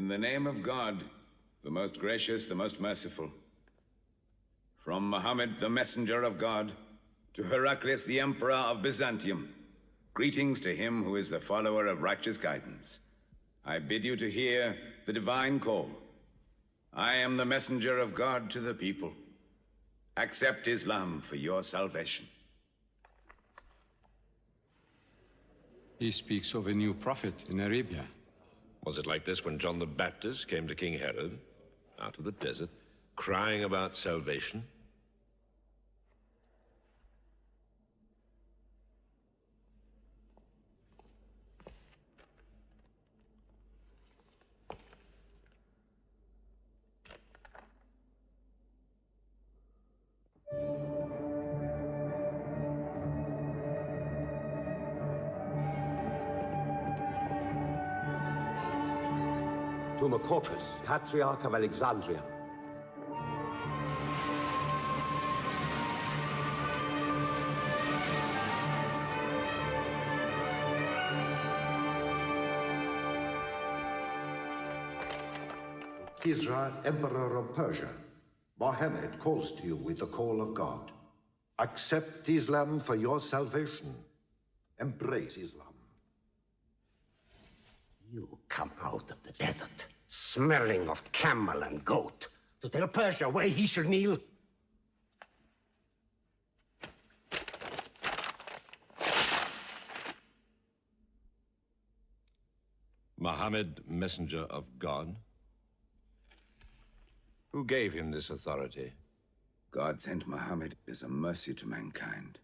In the name of God, the most gracious, the most merciful. From Muhammad, the messenger of God, to Heraclius, the emperor of Byzantium, greetings to him who is the follower of righteous guidance. I bid you to hear the divine call. I am the messenger of God to the people. Accept Islam for your salvation. He speaks of a new prophet in Arabia. Was it like this when John the Baptist came to King Herod, out of the desert, crying about salvation? To Macocus, Patriarch of Alexandria. To Kisra, Emperor of Persia, Mohammed calls to you with the call of God. Accept Islam for your salvation. Embrace Islam. You come out of the desert, smelling of camel and goat, to tell Persia where he should kneel? Muhammad, messenger of God? Who gave him this authority? God sent Muhammad as a mercy to mankind.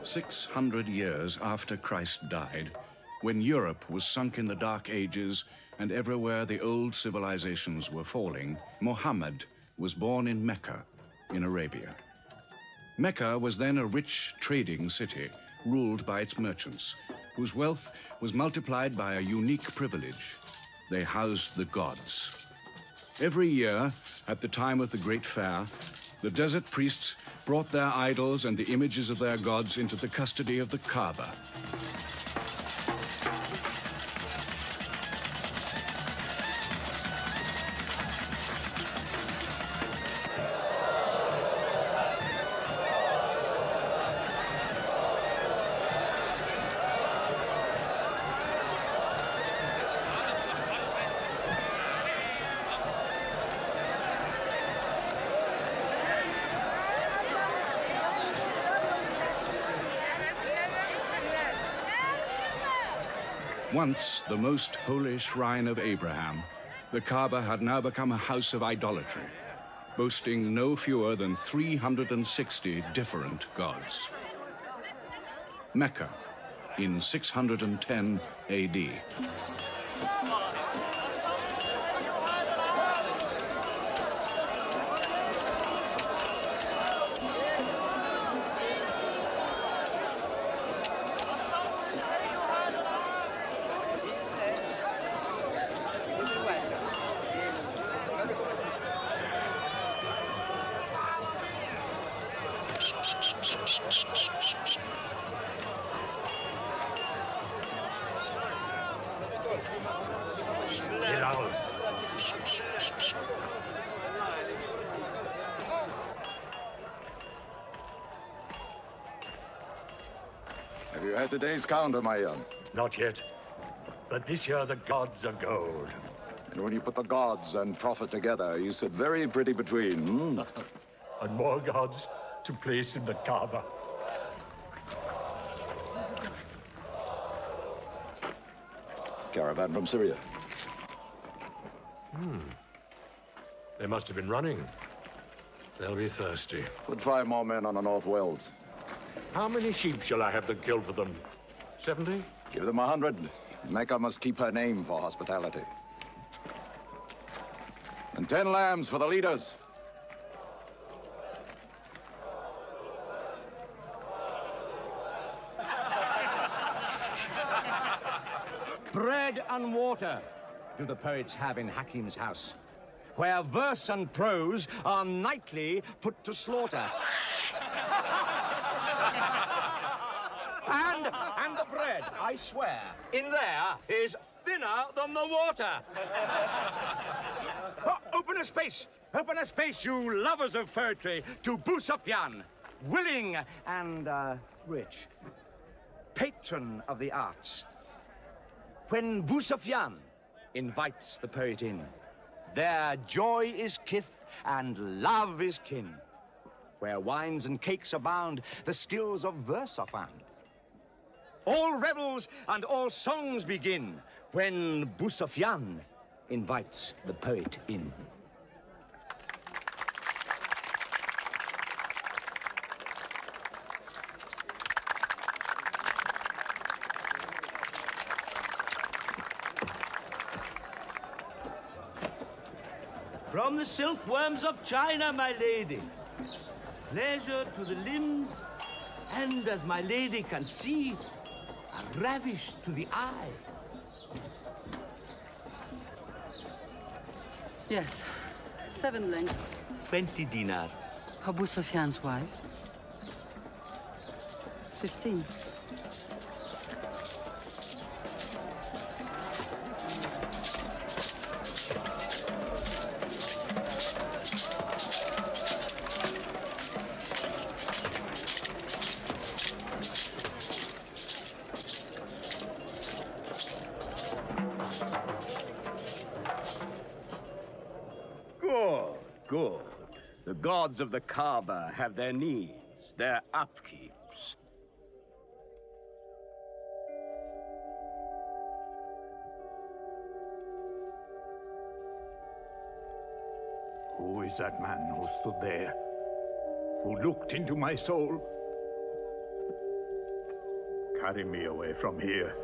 "600 years after Christ died, when Europe was sunk in the Dark Ages and everywhere the old civilizations were falling, Muhammad was born in Mecca, in Arabia. Mecca was then a rich trading city ruled by its merchants, whose wealth was multiplied by a unique privilege. They housed the gods. Every year, at the time of the Great Fair, the desert priests brought their idols and the images of their gods into the custody of the Kaaba. Once the most holy shrine of Abraham, the Kaaba had now become a house of idolatry, boasting no fewer than 360 different gods. Mecca, in 610 AD. Bilal. Have you had today's count, my young? Not yet. But this year the gods are gold. And when you put the gods and prophet together, you sit very pretty between, hmm? And more gods to place in the Kaaba. Caravan from Syria. They must have been running. They'll be thirsty. Put 5 more men on the North Wells. How many sheep shall I have them kill for them? 70? Give them 100. Mecca must keep her name for hospitality. And 10 lambs for the leaders. Bread and water do the poets have in Hakim's house, where verse and prose are nightly put to slaughter. And the bread, I swear, in there is thinner than the water. Open a space, you lovers of poetry, to Abu Sufyan, willing and rich, patron of the arts. When Abu Sufyan invites the poet in, their joy is kith and love is kin. Where wines and cakes abound, the skills of verse are found. All revels and all songs begin when Abu Sufyan invites the poet in. From the silkworms of China, my lady. Pleasure to the limbs, and as my lady can see, a ravish to the eye. Yes, 7 lengths. 20 dinar. Abu Sufyan's wife. 15. Good. The gods of the Kaaba have their needs, their upkeeps. Who is that man who stood there? Who looked into my soul? Carry me away from here.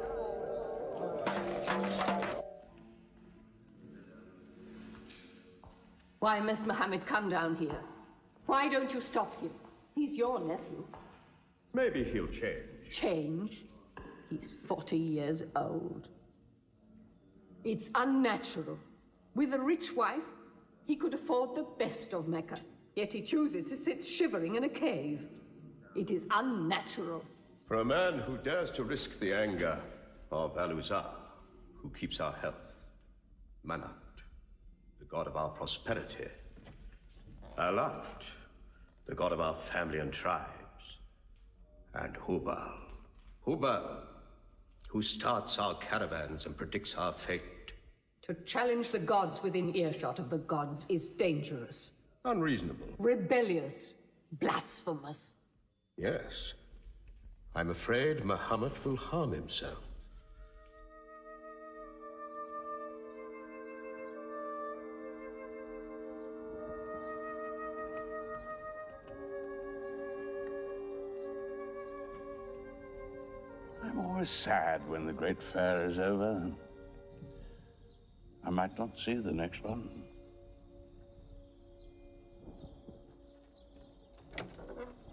Why must Mohammed come down here? Why don't you stop him? He's your nephew. Maybe he'll change. Change? He's 40 years old. It's unnatural. With a rich wife, he could afford the best of Mecca. Yet he chooses to sit shivering in a cave. It is unnatural. For a man who dares to risk the anger of Al-Uzza, who keeps our health, Manat, the god of our prosperity, Alat, the god of our family and tribes, and Hubal. Hubal, who starts our caravans and predicts our fate. To challenge the gods within earshot of the gods is dangerous. Unreasonable. Rebellious. Blasphemous. Yes. I'm afraid Muhammad will harm himself. I'm always sad when the great fair is over. I might not see the next one.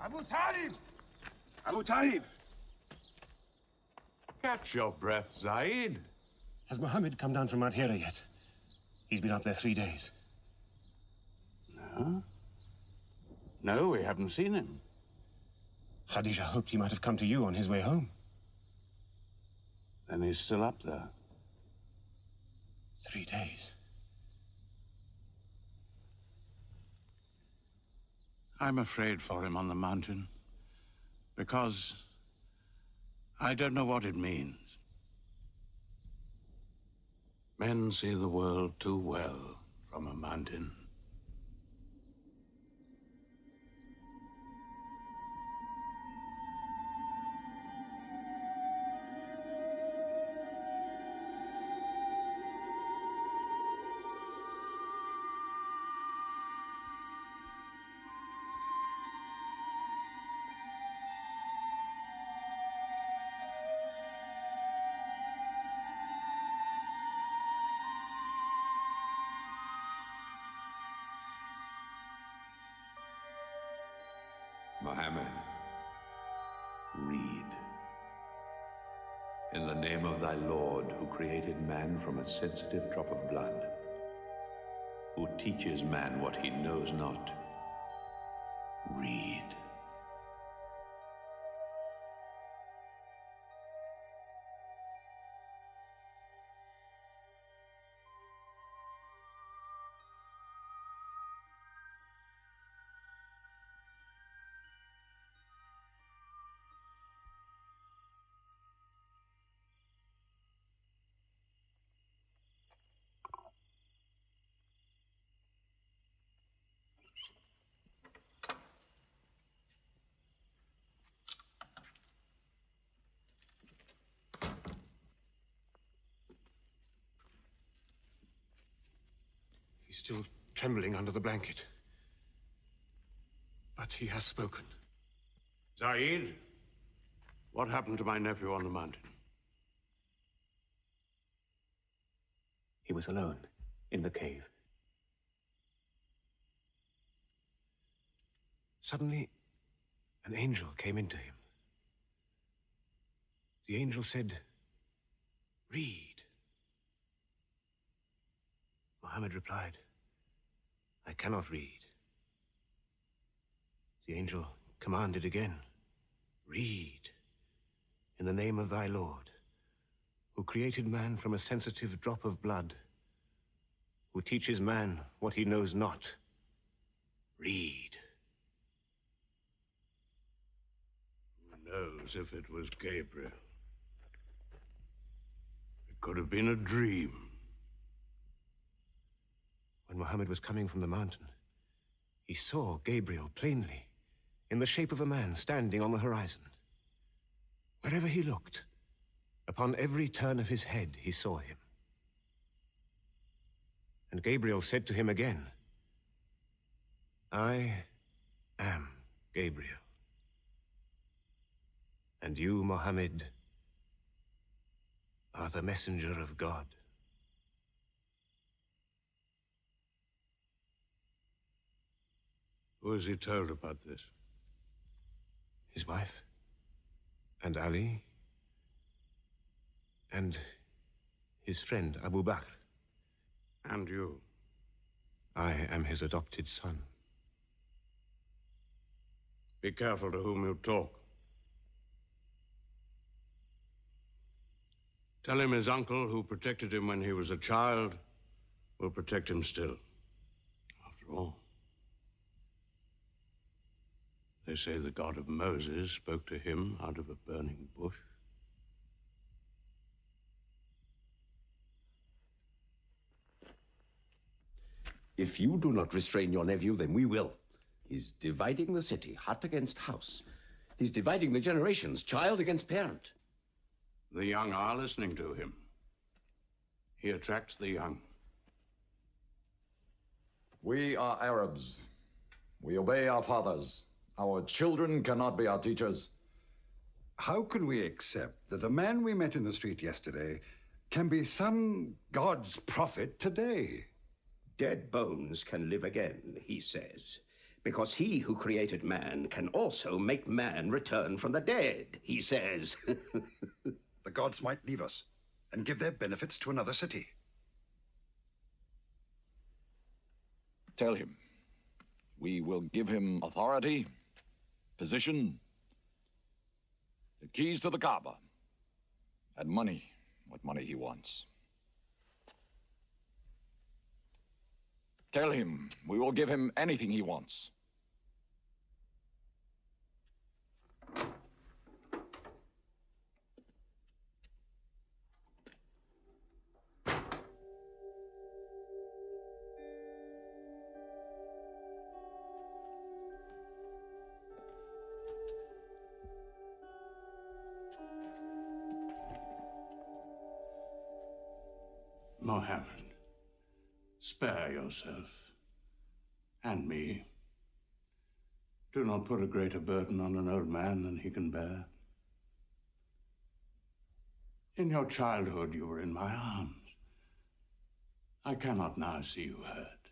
Abu Talib! Abu Talib! Catch your breath, Zaid. Has Mohammed come down from Mount Hira yet? He's been up there 3 days. No? No, we haven't seen him. Khadija hoped he might have come to you on his way home. Then he's still up there. 3 days. I'm afraid for him on the mountain, because I don't know what it means. Men see the world too well from a mountain. Mohammed, read. In the name of thy Lord, who created man from a sensitive drop of blood, who teaches man what he knows not, read. He's still trembling under the blanket. But he has spoken. Zaid, what happened to my nephew on the mountain? He was alone in the cave. Suddenly, an angel came into him. The angel said, "Read." Mohammed replied, "I cannot read." The angel commanded again, "Read, in the name of thy Lord, who created man from a sensitive drop of blood, who teaches man what he knows not. Read." Who knows if it was Gabriel? It could have been a dream. When Mohammed was coming from the mountain, he saw Gabriel plainly, in the shape of a man standing on the horizon. Wherever he looked, upon every turn of his head, he saw him. And Gabriel said to him again, "I am Gabriel. And you, Mohammed, are the messenger of God." Who has he told about this? His wife, and Ali, and his friend Abu Bakr. And you? I am his adopted son. Be careful to whom you talk. Tell him his uncle, who protected him when he was a child, will protect him still. After all, they say the God of Moses spoke to him out of a burning bush. If you do not restrain your nephew, then we will. He's dividing the city, hut against house. He's dividing the generations, child against parent. The young are listening to him. He attracts the young. We are Arabs. We obey our fathers. Our children cannot be our teachers. How can we accept that a man we met in the street yesterday can be some God's prophet today? Dead bones can live again, he says, because he who created man can also make man return from the dead, he says. The gods might leave us and give their benefits to another city. Tell him we will give him authority, position, The keys to the Kaaba. And money, what money he wants. Tell him we will give him anything he wants. Mohammed, spare yourself and me. Do not put a greater burden on an old man than he can bear. In your childhood, you were in my arms. I cannot now see you hurt.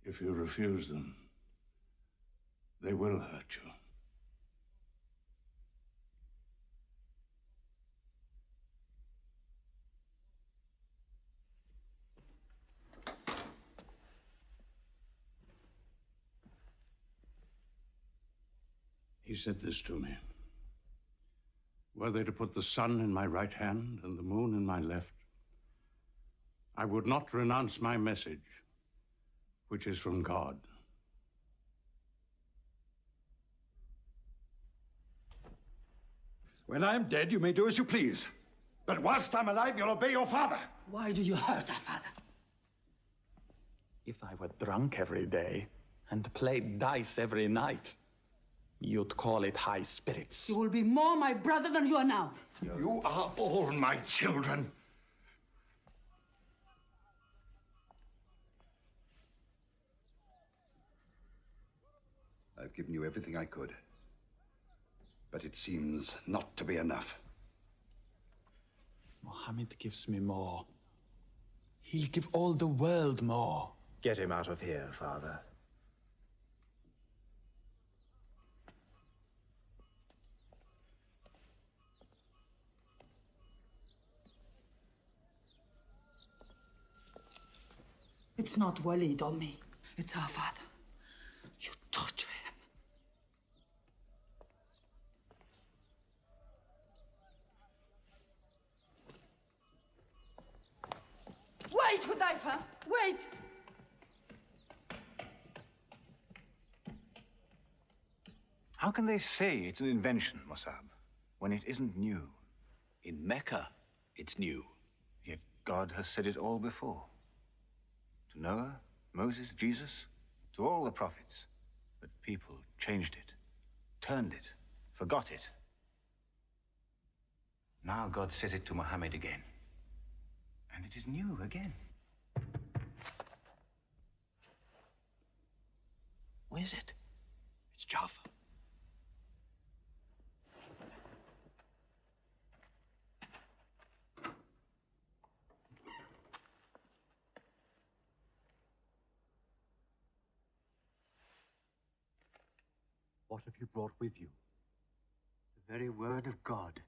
If you refuse them, they will hurt you. He said this to me. Were they to put the sun in my right hand and the moon in my left, I would not renounce my message, which is from God. When I'm dead, you may do as you please. But whilst I'm alive, you'll obey your father. Why do you hurt our father? If I were drunk every day and played dice every night, you'd call it high spirits. You will be more my brother than you are now. You are all my children. I've given you everything I could. But it seems not to be enough. Mohammed gives me more. He'll give all the world more. Get him out of here, Father. It's not Walid or me. It's our father. You torture him. Wait, Hudayfa! Wait! How can they say it's an invention, Mossab, when it isn't new? In Mecca, it's new. Yet God has said it all before. To Noah, Moses, Jesus, to all the prophets. But people changed it, turned it, forgot it. Now God says it to Muhammad again. And it is new again. What is it? It's Jaffa. What have you brought with you? The very word of God.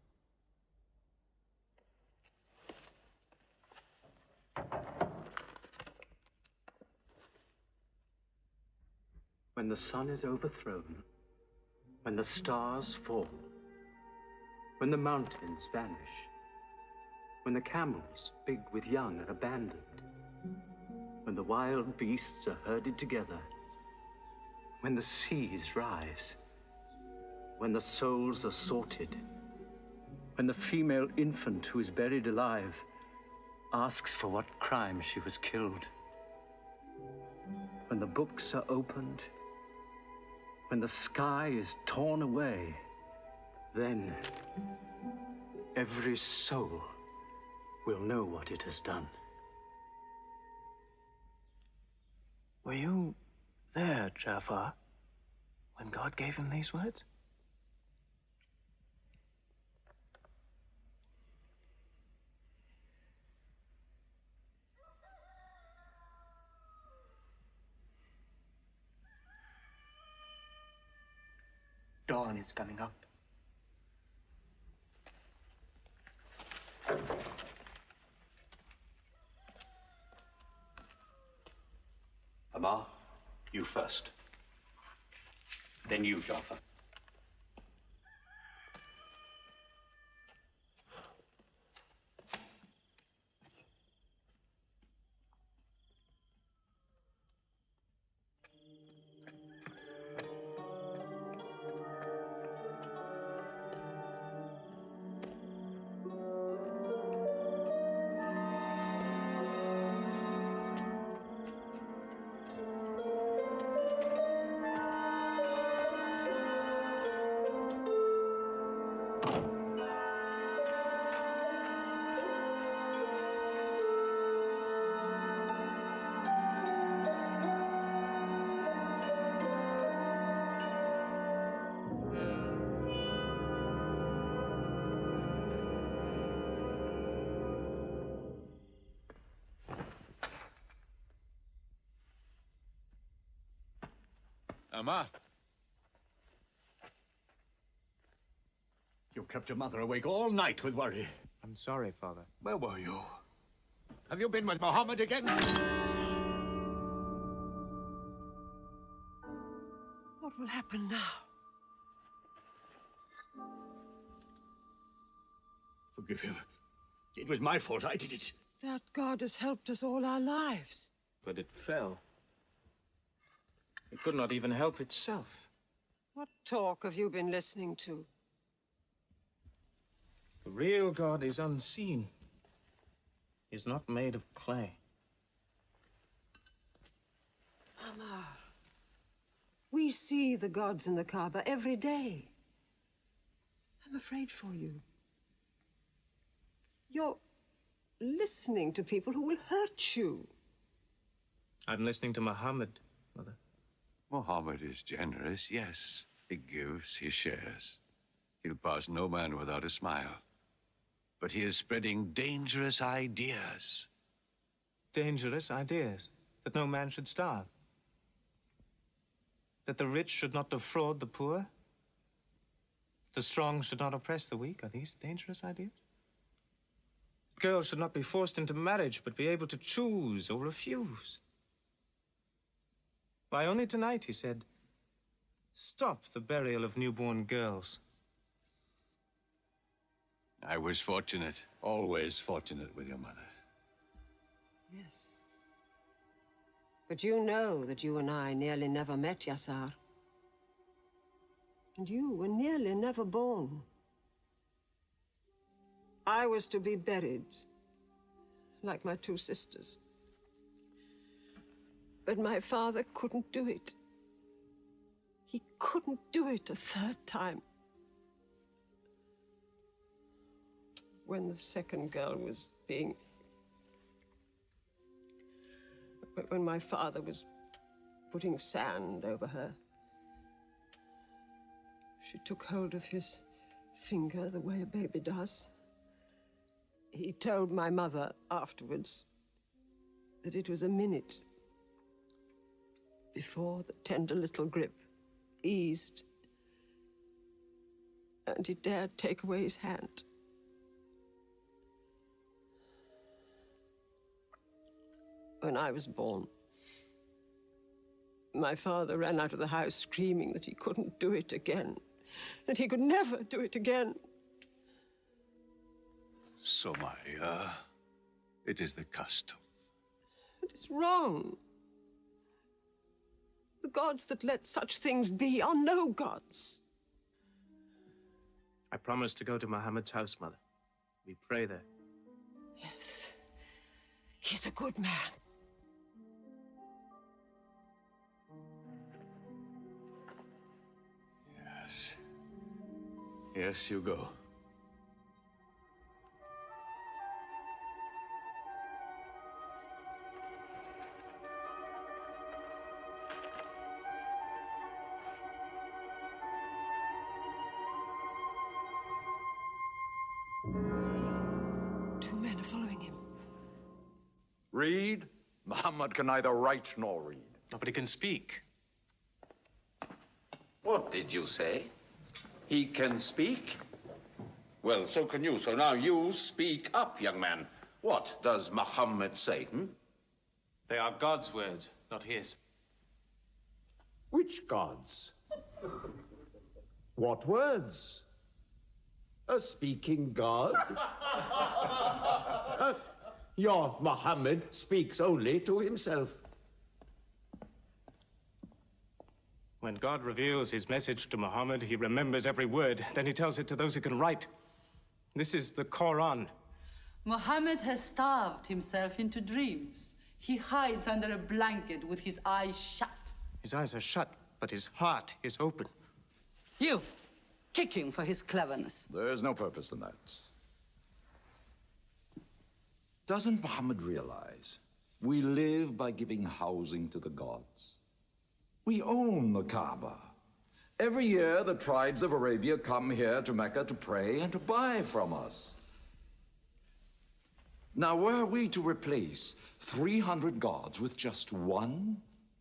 When the sun is overthrown, when the stars fall, when the mountains vanish, when the camels, big with young, are abandoned, when the wild beasts are herded together, when the seas rise, when the souls are sorted, when the female infant who is buried alive asks for what crime she was killed, when the books are opened, when the sky is torn away, then every soul will know what it has done. Were you there, Jafar, when God gave him these words? Dawn is coming up. Amar, you first. Then you, Jafar. Amma. You kept your mother awake all night with worry. I'm sorry, Father. Where were you? Have you been with Mohammed again? What will happen now? Forgive him. It was my fault. I did it. That God has helped us all our lives. But it fell. It could not even help itself. What talk have you been listening to? The real God is unseen. He is not made of clay. Ammar, we see the gods in the Kaaba every day. I'm afraid for you. You're listening to people who will hurt you. I'm listening to Muhammad, Mother. Muhammad is generous, yes. He gives, he shares. He'll pass no man without a smile. But he is spreading dangerous ideas. Dangerous ideas? That no man should starve? That the rich should not defraud the poor? The strong should not oppress the weak? Are these dangerous ideas? Girls should not be forced into marriage, but be able to choose or refuse. Why, only tonight he said, stop the burial of newborn girls. I was fortunate, always fortunate with your mother. Yes. But you know that you and I nearly never met, Yassar. And you were nearly never born. I was to be buried, like my two sisters. But my father couldn't do it. He couldn't do it a third time. When the second girl was being... When my father was putting sand over her, she took hold of his finger the way a baby does. He told my mother afterwards that it was a minute before the tender little grip eased and he dared take away his hand. When I was born, my father ran out of the house screaming that he couldn't do it again, that he could never do it again. Somaya, it is the custom. It is wrong. The gods that let such things be are no gods. I promised to go to Muhammad's house, Mother. We pray there. Yes. He's a good man. Yes. Yes, you go. Two men are following him. Read? Muhammad can neither write nor read. Nobody can speak. What did you say? He can speak? Well, so can you. So now you speak up, young man. What does Muhammad say? They are God's words, not his. Which gods? What words? A speaking God? Your Muhammad speaks only to himself. When God reveals his message to Muhammad, he remembers every word. Then he tells it to those who can write. This is the Quran. Muhammad has starved himself into dreams. He hides under a blanket with his eyes shut. His eyes are shut, but his heart is open. You, kick him for his cleverness. There's no purpose in that. Doesn't Muhammad realize we live by giving housing to the gods? We own the Kaaba. Every year, the tribes of Arabia come here to Mecca to pray and to buy from us. Now, were we to replace 300 gods with just one,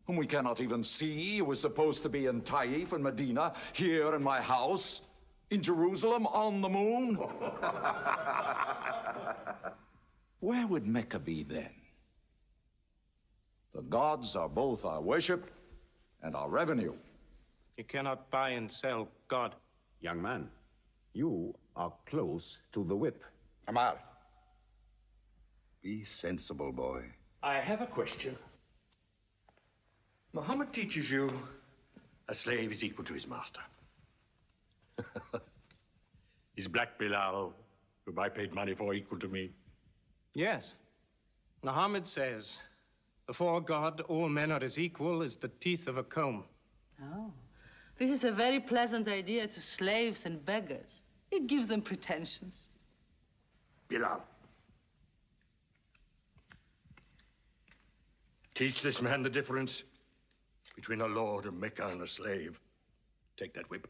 whom we cannot even see, who is supposed to be in Taif and Medina, here in my house, in Jerusalem, on the moon? Where would Mecca be then? The gods are both our worship and our revenue. You cannot buy and sell God. Young man, you are close to the whip. Amar, be sensible, boy. I have a question. Muhammad teaches you a slave is equal to his master. Is Black Bilal, whom I paid money for, equal to me? Yes. Muhammad says, before God, all men are as equal as the teeth of a comb. Oh, this is a very pleasant idea to slaves and beggars. It gives them pretensions. Bilal, teach this man the difference between a lord of Mecca and a slave. Take that whip.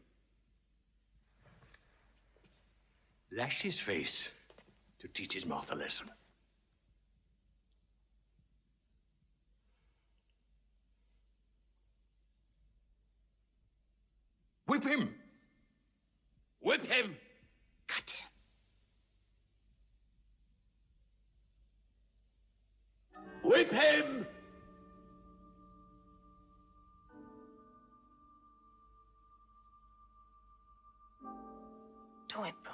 Lash his face to teach his mouth a lesson. Whip him! Whip him! Cut him! Whip him! Do it, bro.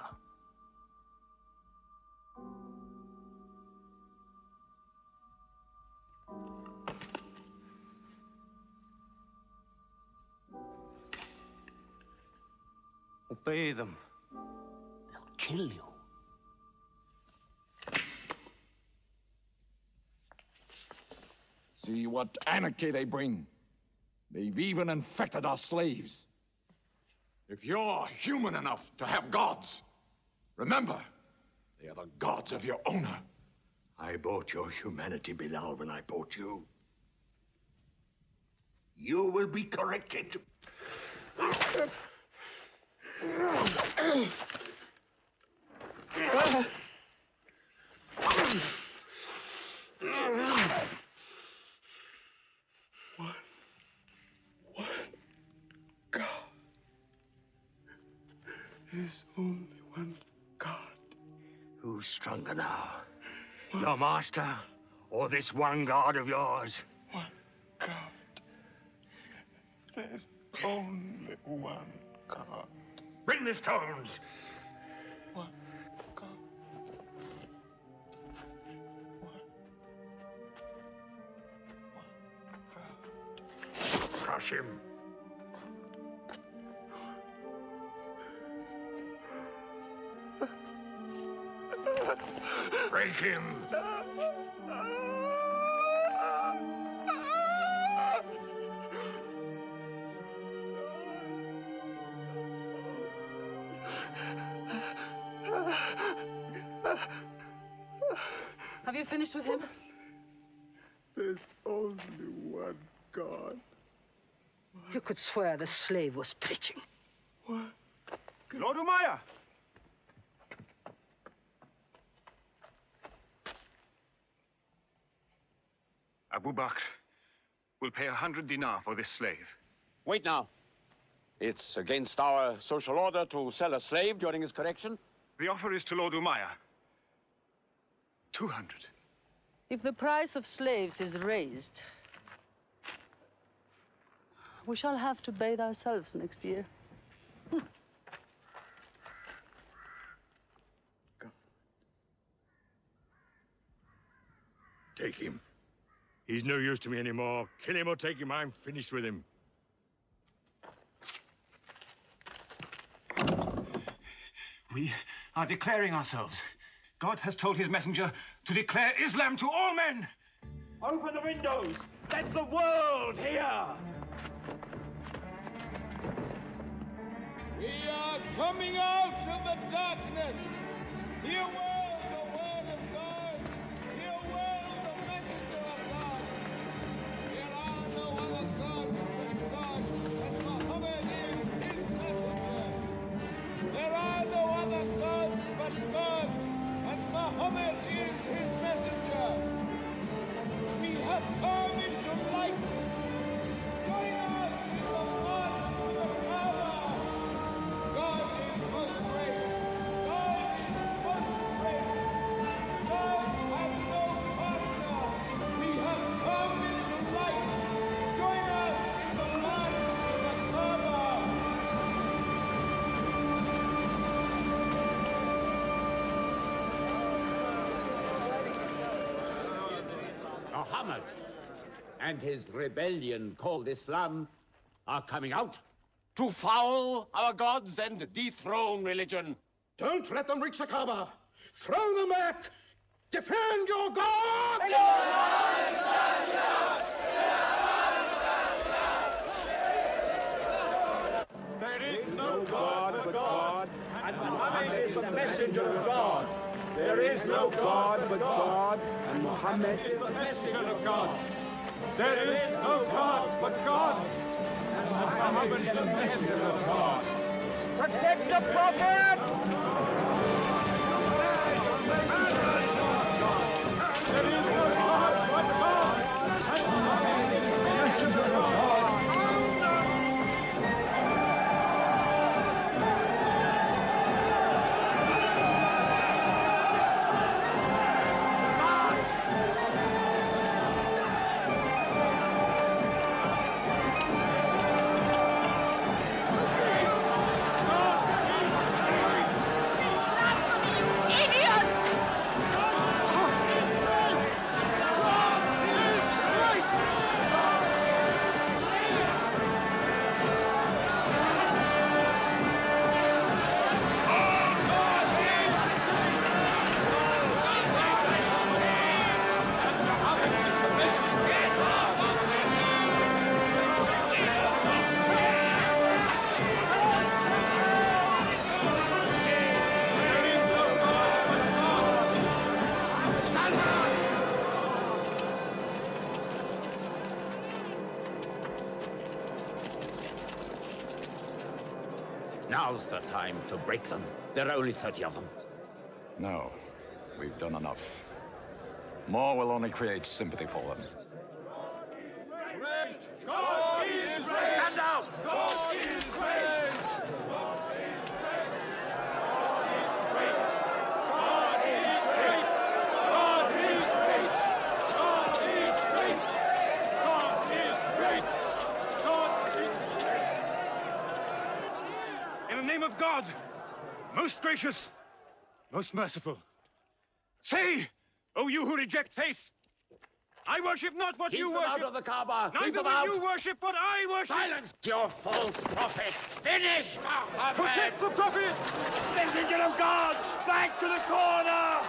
Obey them. They'll kill you. See what anarchy they bring. They've even infected our slaves. If you're human enough to have gods, remember, they are the gods of your owner. I bought your humanity, Bilal, when I bought you. You will be corrected. There's only one God. Who's stronger now? Your master, or this one God of yours? One God. There's only one God. Bring the stones! One God. Crush him. Break him. Have you finished with him? There's only one God. You could swear the slave was preaching. What? Lord Umayyah! Abu Bakr will pay 100 dinar for this slave. Wait now. It's against our social order to sell a slave during his correction. The offer is to Lord Umayyah. 200. If the price of slaves is raised, we shall have to bathe ourselves next year. Take him. He's no use to me anymore. Kill him or take him. I'm finished with him. We are declaring ourselves. God has told his messenger to declare Islam to all men. Open the windows! Let the world hear! We are coming out of the darkness. Hear well the word of God. Hear well the messenger of God. There are no other gods but God, and Muhammad is his messenger. There are no other gods but God, and Muhammad is his messenger. We have come into light Muhammad and his rebellion called Islam are coming out to foul our gods and dethrone religion. Don't let them reach the Kaaba. Throw them back. Defend your God! There is no God but God, and Muhammad is the messenger of God. There is no God but God, and Muhammad is the messenger of God. There is no God but God, and Muhammad is the messenger of God. Protect the Prophet! There is no God but God, and Muhammad is the messenger of God. Now's the time to break them. There are only 30 of them. No, we've done enough. More will only create sympathy for them. God is great! Stand down! God is great! God is great! God is great! God is great! God is great! God is great! God is great! In the name of God, most gracious, most merciful, say, O you who reject faith, I worship not what you worship. Keep them out of the Kaaba! Neither Keep them will out! you worship what I worship. Silence your false prophet! Finish Muhammad! Protect the Prophet! Messenger of God! Back to the corner!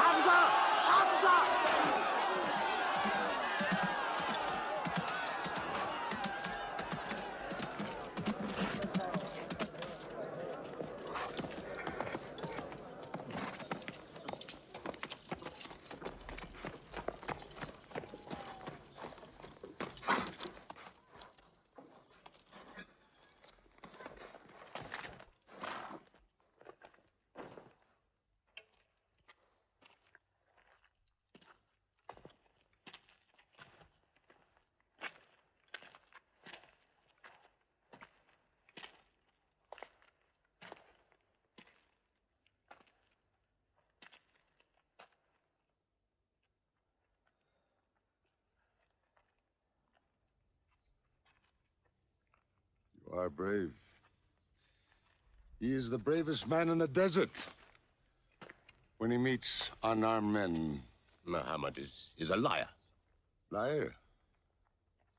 Hamza! Hamza! You are brave. He is the bravest man in the desert. When he meets unarmed men, Muhammad is a liar. Liar?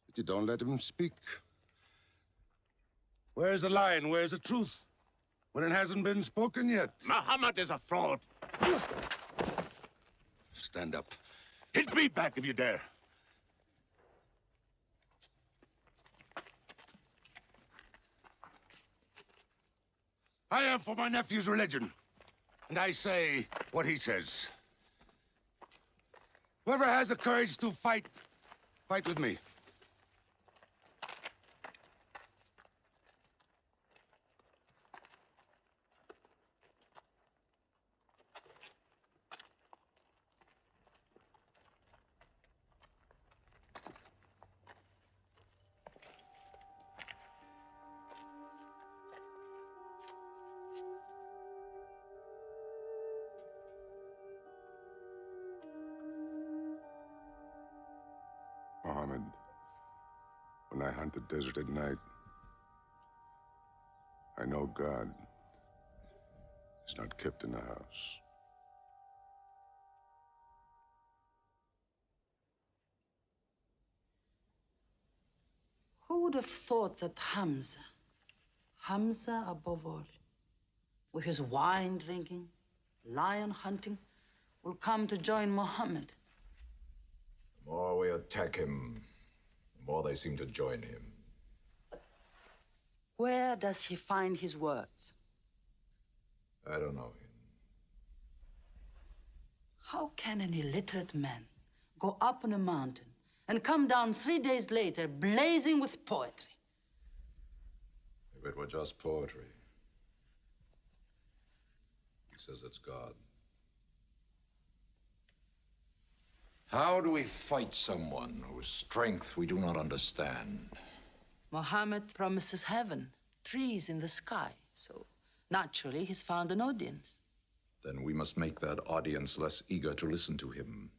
But you don't let him speak. Where's the lie and where's the truth? When it hasn't been spoken yet. Muhammad is a fraud. Stand up. Hit me back if you dare. I am for my nephew's religion, and I say what he says. Whoever has the courage to fight, fight with me. When I hunt the desert at night, I know God is not kept in the house. Who would have thought that Hamza above all, with his wine drinking, lion hunting, will come to join Muhammad? The more we attack him, the more they seem to join him. Where does he find his words? I don't know him. How can an illiterate man go up on a mountain and come down 3 days later blazing with poetry? If it were just poetry. He says it's God. How do we fight someone whose strength we do not understand? Muhammad promises heaven, trees in the sky, so naturally he's found an audience. Then we must make that audience less eager to listen to him.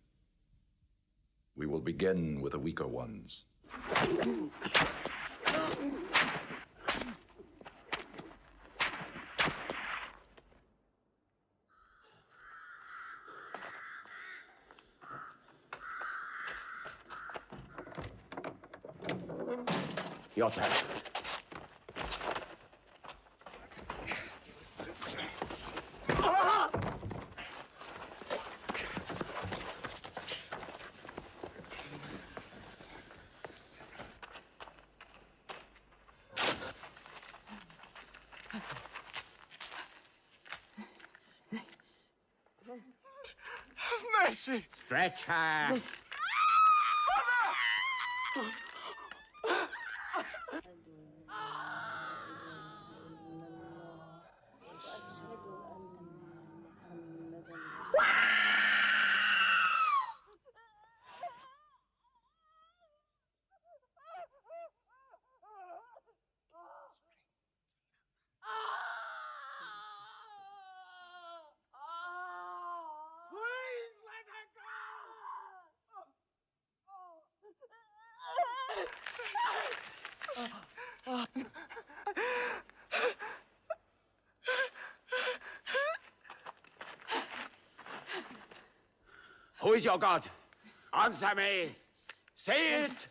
We will begin with the weaker ones. Your turn. Have mercy! Stretch her. Please let her Who is your God? Answer me. Say it.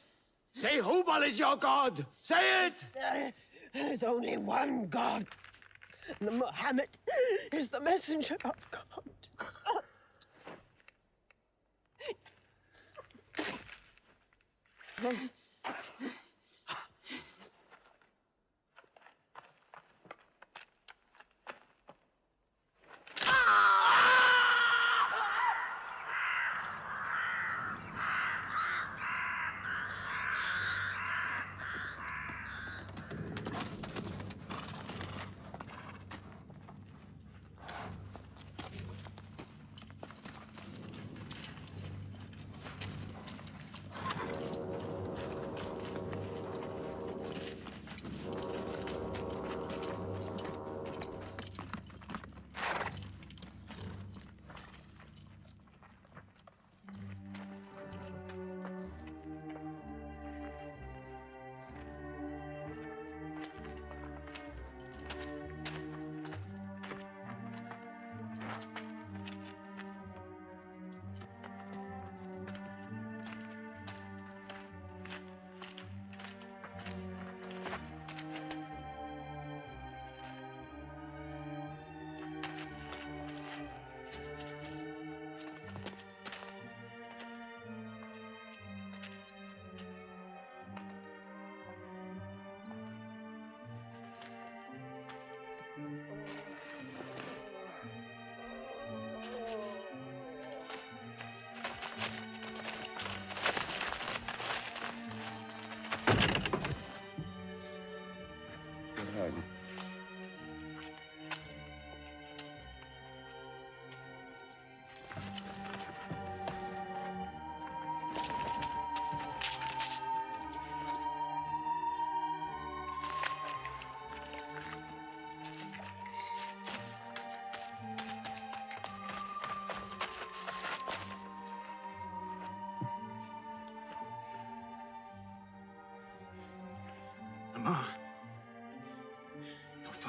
Say Hubal is your God. Say it. There is only one God. And Muhammad is the messenger of God. God.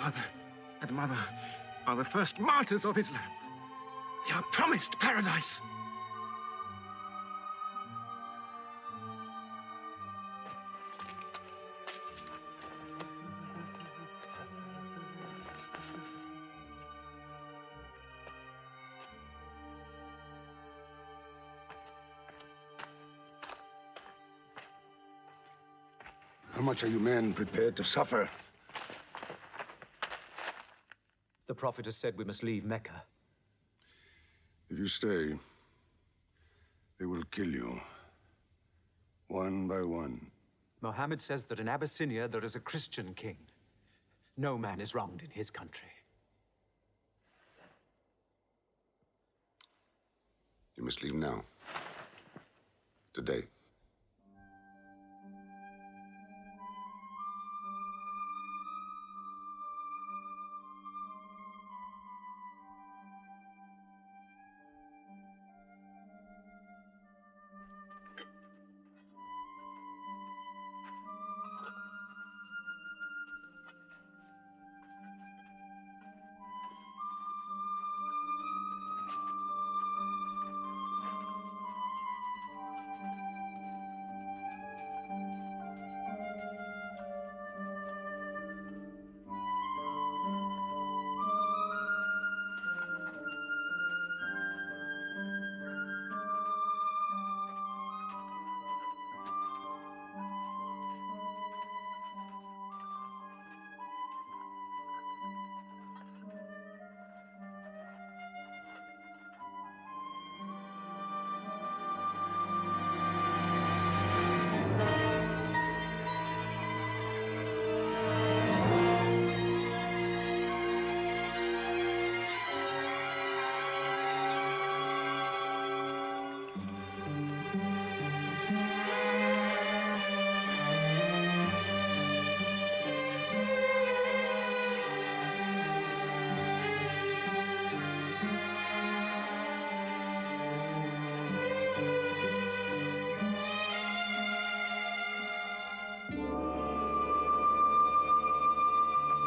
father and mother are the first martyrs of Islam. They are promised paradise. How much are you men prepared to suffer? The Prophet has said we must leave Mecca. If you stay, they will kill you. One by one. Mohammed says that in Abyssinia there is a Christian king. No man is wronged in his country. You must leave now. Today.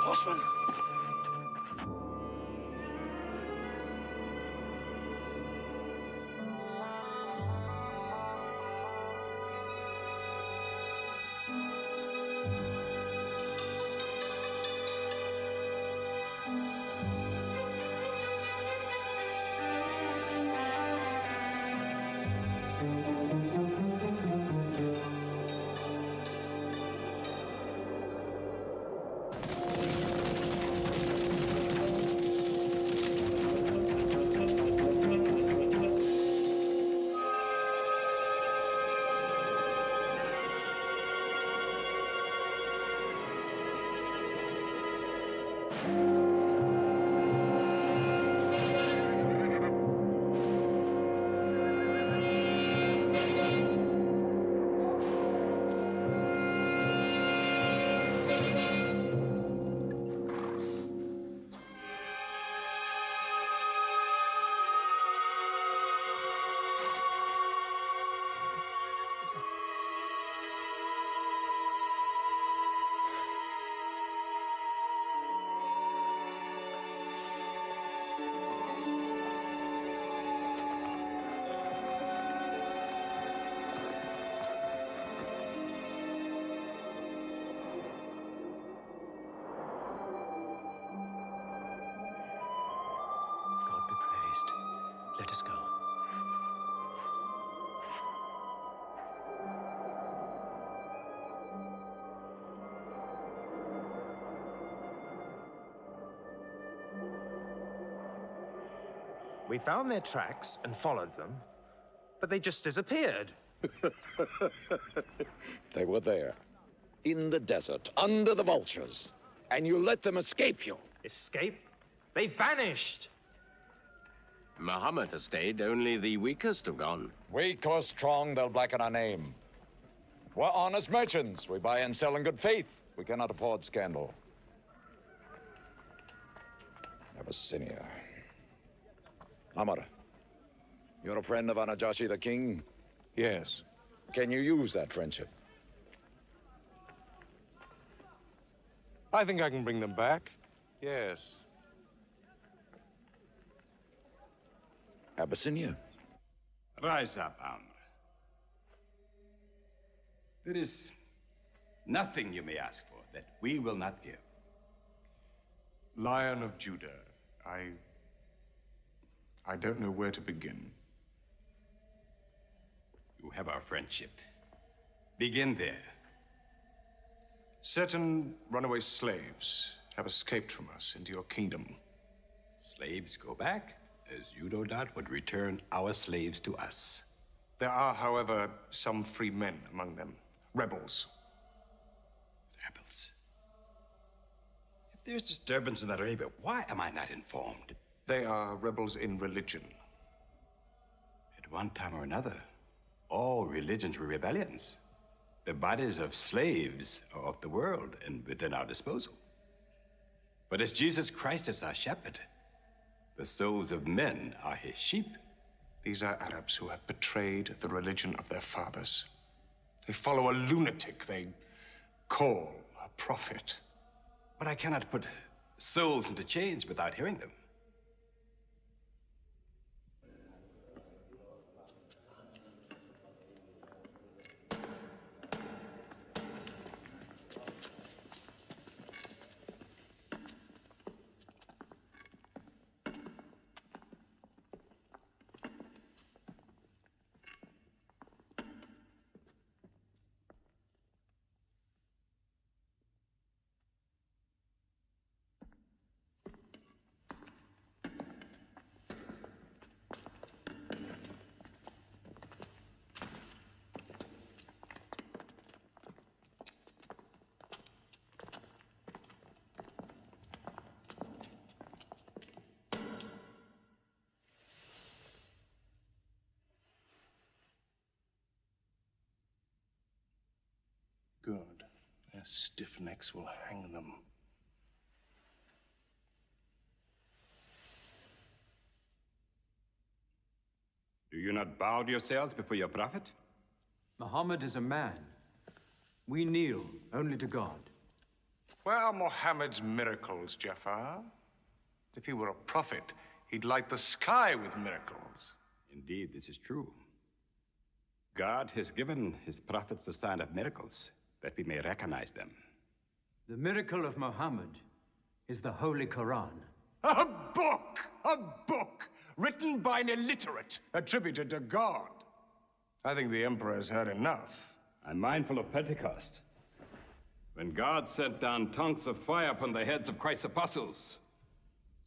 Horseman! God be praised. Let us go. We found their tracks and followed them, but they just disappeared. They were there, in the desert, under the vultures, and you let them escape you. Escape? They vanished! Muhammad has stayed, only the weakest have gone. Weak or strong, they'll blacken our name. We're honest merchants. We buy and sell in good faith. We cannot afford scandal. Abyssinia. Amr, you're a friend of Anajashi the king? Yes. Can you use that friendship? I think I can bring them back. Yes. Abyssinia. Rise up, Amr. There is nothing you may ask for that we will not give. Lion of Judah, I don't know where to begin. You have our friendship. Begin there. Certain runaway slaves have escaped from us into your kingdom. Slaves go back, as you no doubt would return our slaves to us. There are, however, some free men among them. Rebels. Rebels? If there's disturbance in Arabia, why am I not informed? They are rebels in religion. At one time or another, all religions were rebellions. The bodies of slaves are of the world and within our disposal. But as Jesus Christ is our shepherd, the souls of men are his sheep. These are Arabs who have betrayed the religion of their fathers. They follow a lunatic they call a prophet. But I cannot put souls into chains without hearing them. Good. Their stiff necks will hang them. Do you not bow yourselves before your prophet? Muhammad is a man. We kneel only to God. Where are Muhammad's miracles, Jafar? If he were a prophet, he'd light the sky with miracles. Indeed, this is true. God has given his prophets the sign of miracles, that we may recognize them. The miracle of Muhammad is the Holy Quran. A book! A book! Written by an illiterate, attributed to God. I think the Emperor has heard enough. I'm mindful of Pentecost, when God sent down tongues of fire upon the heads of Christ's apostles,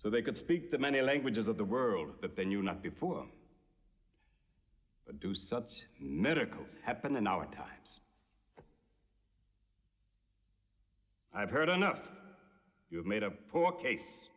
so they could speak the many languages of the world that they knew not before. But do such miracles happen in our times? I've heard enough. You've made a poor case.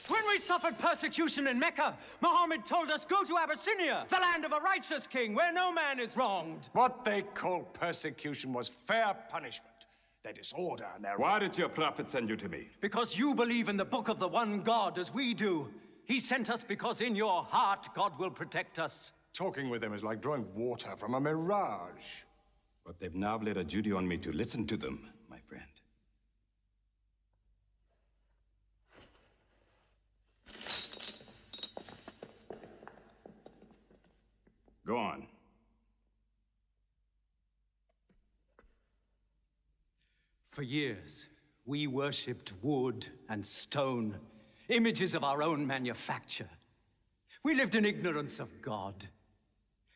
When we suffered persecution in Mecca, Muhammad told us, go to Abyssinia, the land of a righteous king, where no man is wronged. What they called persecution was fair punishment. Their disorder and their... Why did your prophet send you to me? Because you believe in the book of the one God as we do. He sent us because in your heart God will protect us. Talking with them is like drawing water from a mirage. But they've now laid a duty on me to listen to them, my friend. Go on. For years, we worshipped wood and stone, images of our own manufacture. We lived in ignorance of God.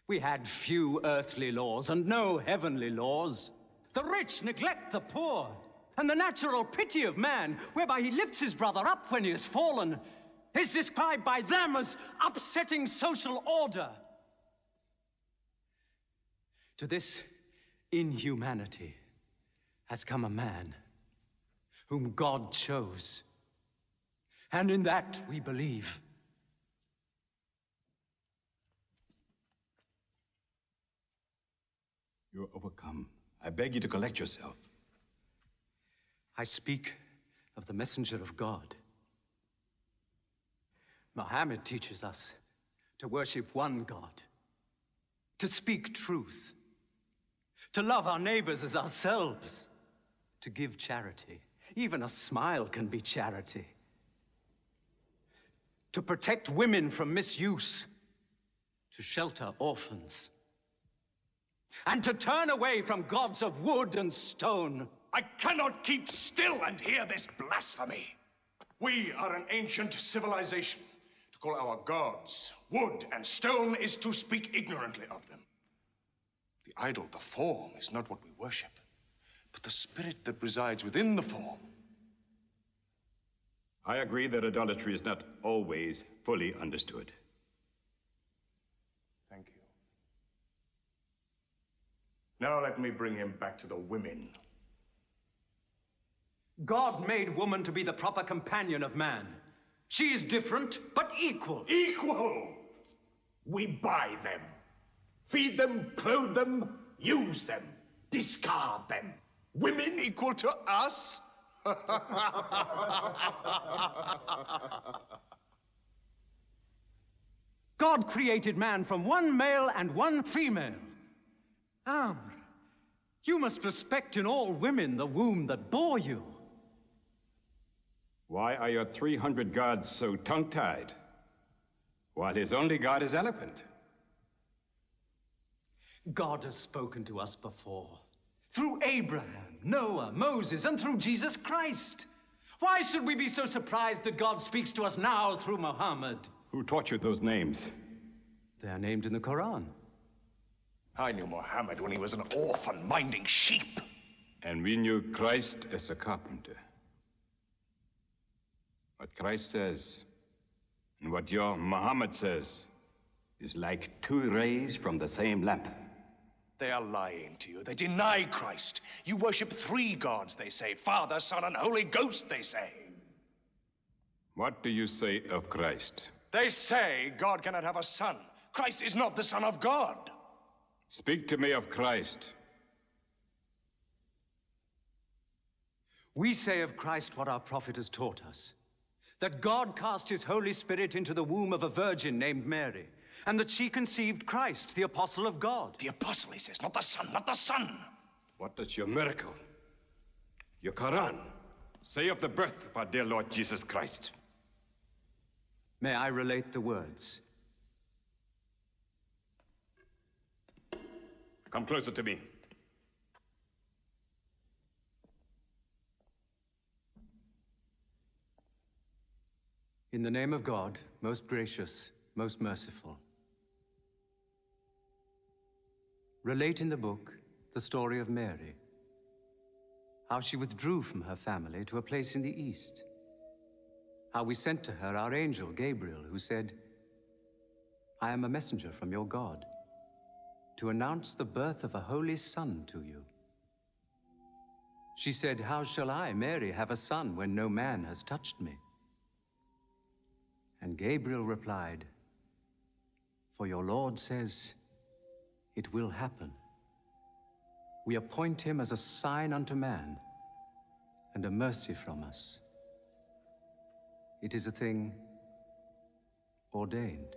We had few earthly laws and no heavenly laws. The rich neglect the poor, and the natural pity of man, whereby he lifts his brother up when he has fallen, is described by them as upsetting social order. To this inhumanity has come a man whom God chose. And in that we believe. You're overcome. I beg you to collect yourself. I speak of the messenger of God. Muhammad teaches us to worship one God, to speak truth, to love our neighbors as ourselves, to give charity. Even a smile can be charity. To protect women from misuse, to shelter orphans, and to turn away from gods of wood and stone. I cannot keep still and hear this blasphemy. We are an ancient civilization. To call our gods wood and stone is to speak ignorantly of them. The idol, the form, is not what we worship, but the spirit that resides within the form. I agree that idolatry is not always fully understood. Thank you. Now let me bring him back to the women. God made woman to be the proper companion of man. She is different, but equal. Equal! We buy them, feed them, clothe them, use them, discard them. Women equal to us? God created man from one male and one female. Amr, you must respect in all women the womb that bore you. Why are your 300 gods so tongue-tied, while his only god is eloquent? God has spoken to us before, through Abraham, Noah, Moses, and through Jesus Christ. Why should we be so surprised that God speaks to us now through Muhammad? Who taught you those names? They are named in the Quran. I knew Muhammad when he was an orphan minding sheep. And we knew Christ as a carpenter. What Christ says and what your Muhammad says is like two rays from the same lamp. They are lying to you. They deny Christ. You worship 3 gods, they say. Father, Son, and Holy Ghost, they say. What do you say of Christ? They say God cannot have a son. Christ is not the Son of God. Speak to me of Christ. We say of Christ what our prophet has taught us, that God cast his Holy Spirit into the womb of a virgin named Mary, and that she conceived Christ, the apostle of God. The apostle, he says, not the son, not the son. What does your miracle, your Quran, say of the birth of our dear Lord Jesus Christ? May I relate the words? Come closer to me. In the name of God, most gracious, most merciful. Relate in the book the story of Mary, how she withdrew from her family to a place in the east, how we sent to her our angel Gabriel, who said, "I am a messenger from your God, to announce the birth of a holy son to you." She said, "How shall I, Mary, have a son when no man has touched me?" And Gabriel replied, "For your Lord says, it will happen. We appoint him as a sign unto man and a mercy from us. It is a thing ordained."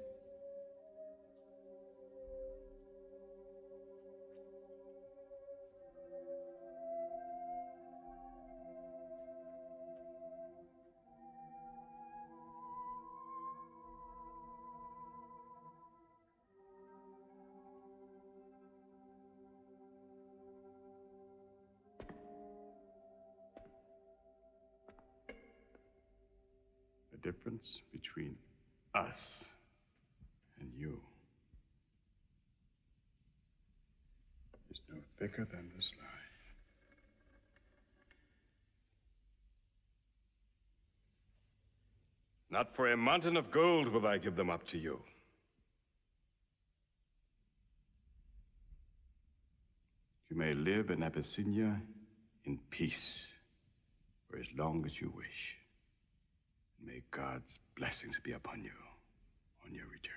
The difference between us and you is no thicker than this lie. Not for a mountain of gold will I give them up to you. You may live in Abyssinia in peace for as long as you wish. May God's blessings be upon you on your return.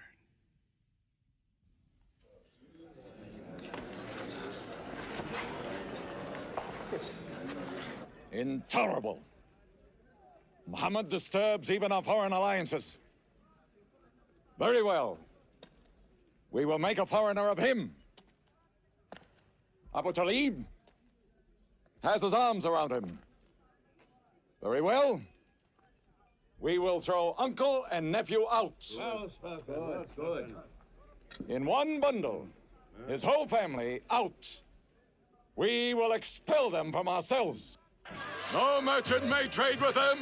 Intolerable. Muhammad disturbs even our foreign alliances. Very well. We will make a foreigner of him. Abu Talib has his arms around him. Very well. We will throw uncle and nephew out. Good. In one bundle, his whole family out. We will expel them from ourselves. No merchant may trade with them.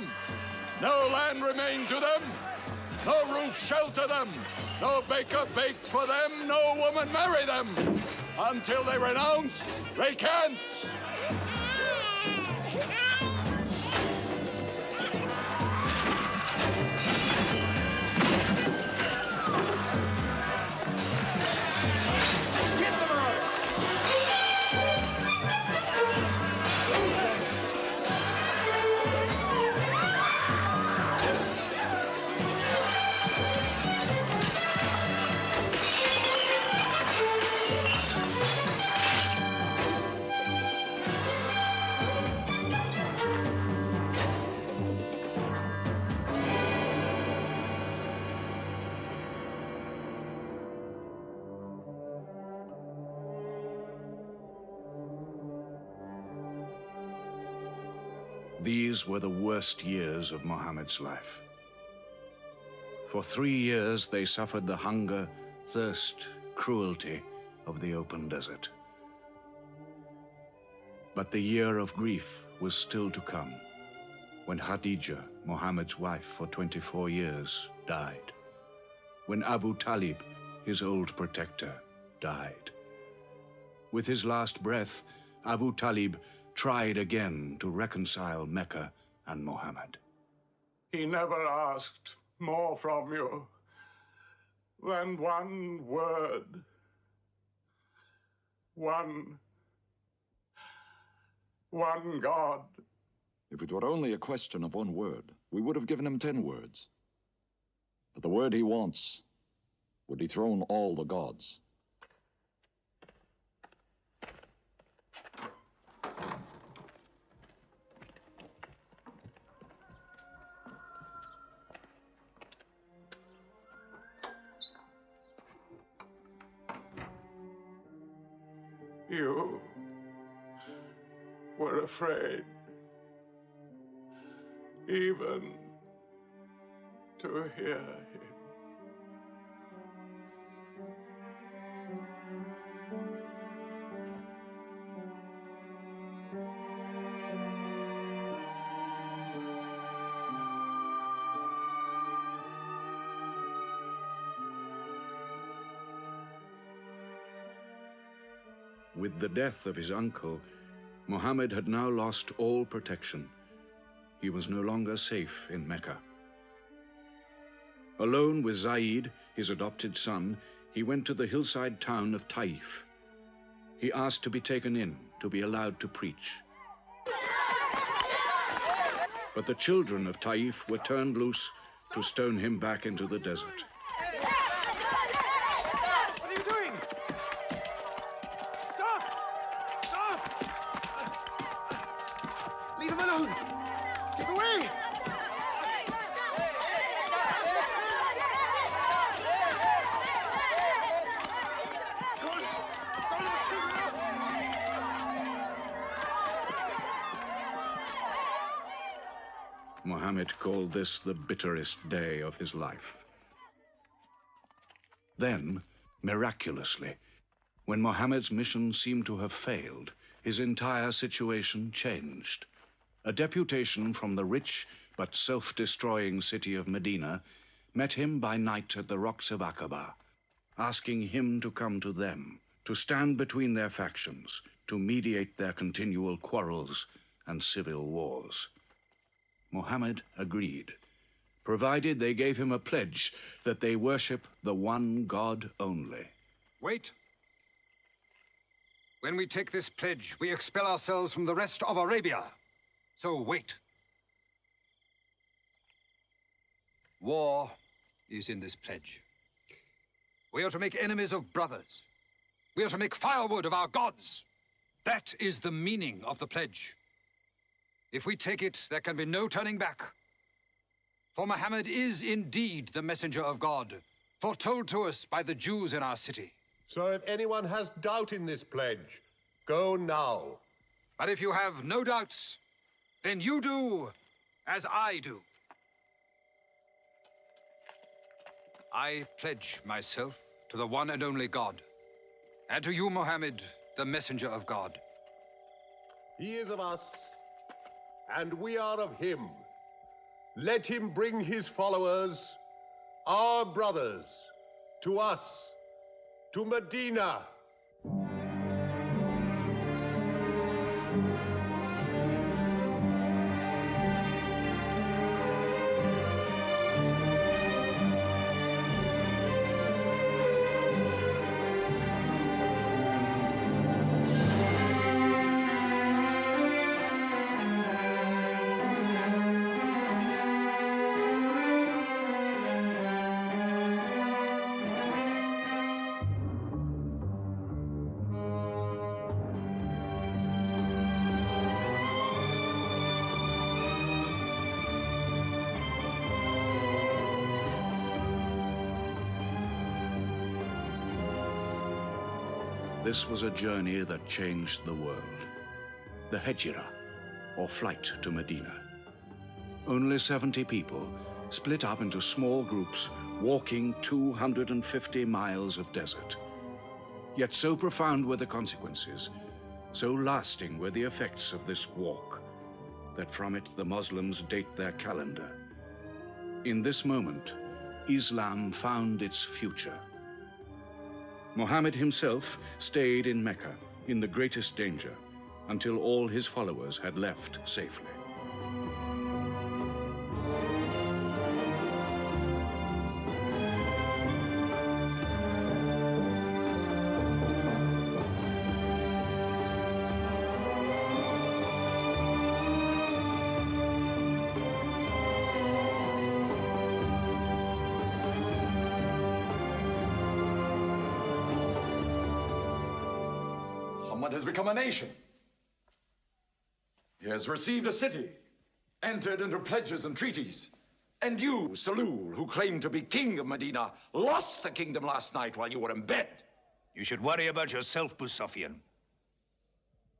No land remain to them. No roof shelter them. No baker bake for them. No woman marry them. Until they renounce, they can't. These were the worst years of Muhammad's life. For 3 years, they suffered the hunger, thirst, cruelty of the open desert. But the year of grief was still to come, when Khadija, Muhammad's wife for 24 years, died. When Abu Talib, his old protector, died. With his last breath, Abu Talib tried again to reconcile Mecca and Muhammad. He never asked more from you than one word. One God. If it were only a question of one word, we would have given him 10 words. But the word he wants would dethrone all the gods. You were afraid even to hear him. With the death of his uncle, Muhammad had now lost all protection. He was no longer safe in Mecca. Alone with Zaid, his adopted son, he went to the hillside town of Taif. He asked to be taken in, to be allowed to preach. But the children of Taif were turned loose to stone him back into the desert. What are you doing? Stop! Stop! Leave him alone! Get away! Don't let children off! Muhammad called this the bitterest day of his life. Then, miraculously, when Muhammad's mission seemed to have failed, his entire situation changed. A deputation from the rich but self-destroying city of Medina met him by night at the rocks of Aqaba, asking him to come to them, to stand between their factions, to mediate their continual quarrels and civil wars. Muhammad agreed, provided they gave him a pledge that they worship the one God only. Wait. When we take this pledge, we expel ourselves from the rest of Arabia. So wait. War is in this pledge. We are to make enemies of brothers. We are to make firewood of our gods. That is the meaning of the pledge. If we take it, there can be no turning back. For Muhammad is indeed the messenger of God, foretold to us by the Jews in our city. So if anyone has doubt in this pledge, go now. But if you have no doubts, then you do as I do. I pledge myself to the one and only God, and to you, Mohammed, the messenger of God. He is of us, and we are of him. Let him bring his followers, our brothers, to us, to Medina. This was a journey that changed the world. The Hejira, or flight to Medina. Only 70 people, split up into small groups, walking 250 miles of desert. Yet so profound were the consequences, so lasting were the effects of this walk, that from it the Muslims date their calendar. In this moment, Islam found its future. Muhammad himself stayed in Mecca in the greatest danger until all his followers had left safely. Muhammad has become a nation. He has received a city, entered into pledges and treaties. And you, Salul, who claimed to be king of Medina, lost the kingdom last night while you were in bed. You should worry about yourself, Busafian.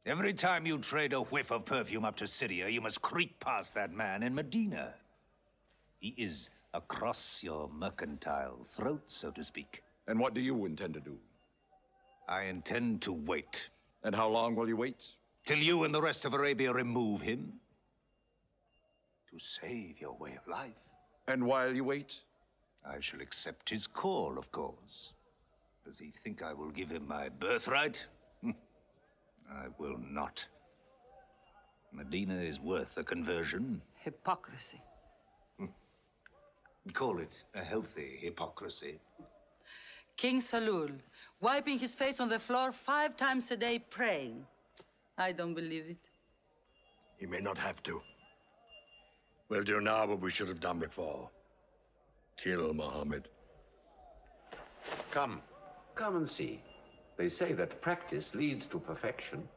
Every time you trade a whiff of perfume up to Syria, you must creep past that man in Medina. He is across your mercantile throat, so to speak. And what do you intend to do? I intend to wait. And how long will you wait? Till you and the rest of Arabia remove him. To save your way of life. And while you wait? I shall accept his call, of course. Does he think I will give him my birthright? I will not. Medina is worth a conversion. Hypocrisy. Call it a healthy hypocrisy. King Salul, wiping his face on the floor 5 times a day, praying. I don't believe it. He may not have to. We'll do now what we should have done before. Kill Muhammad. Come and see. They say that practice leads to perfection.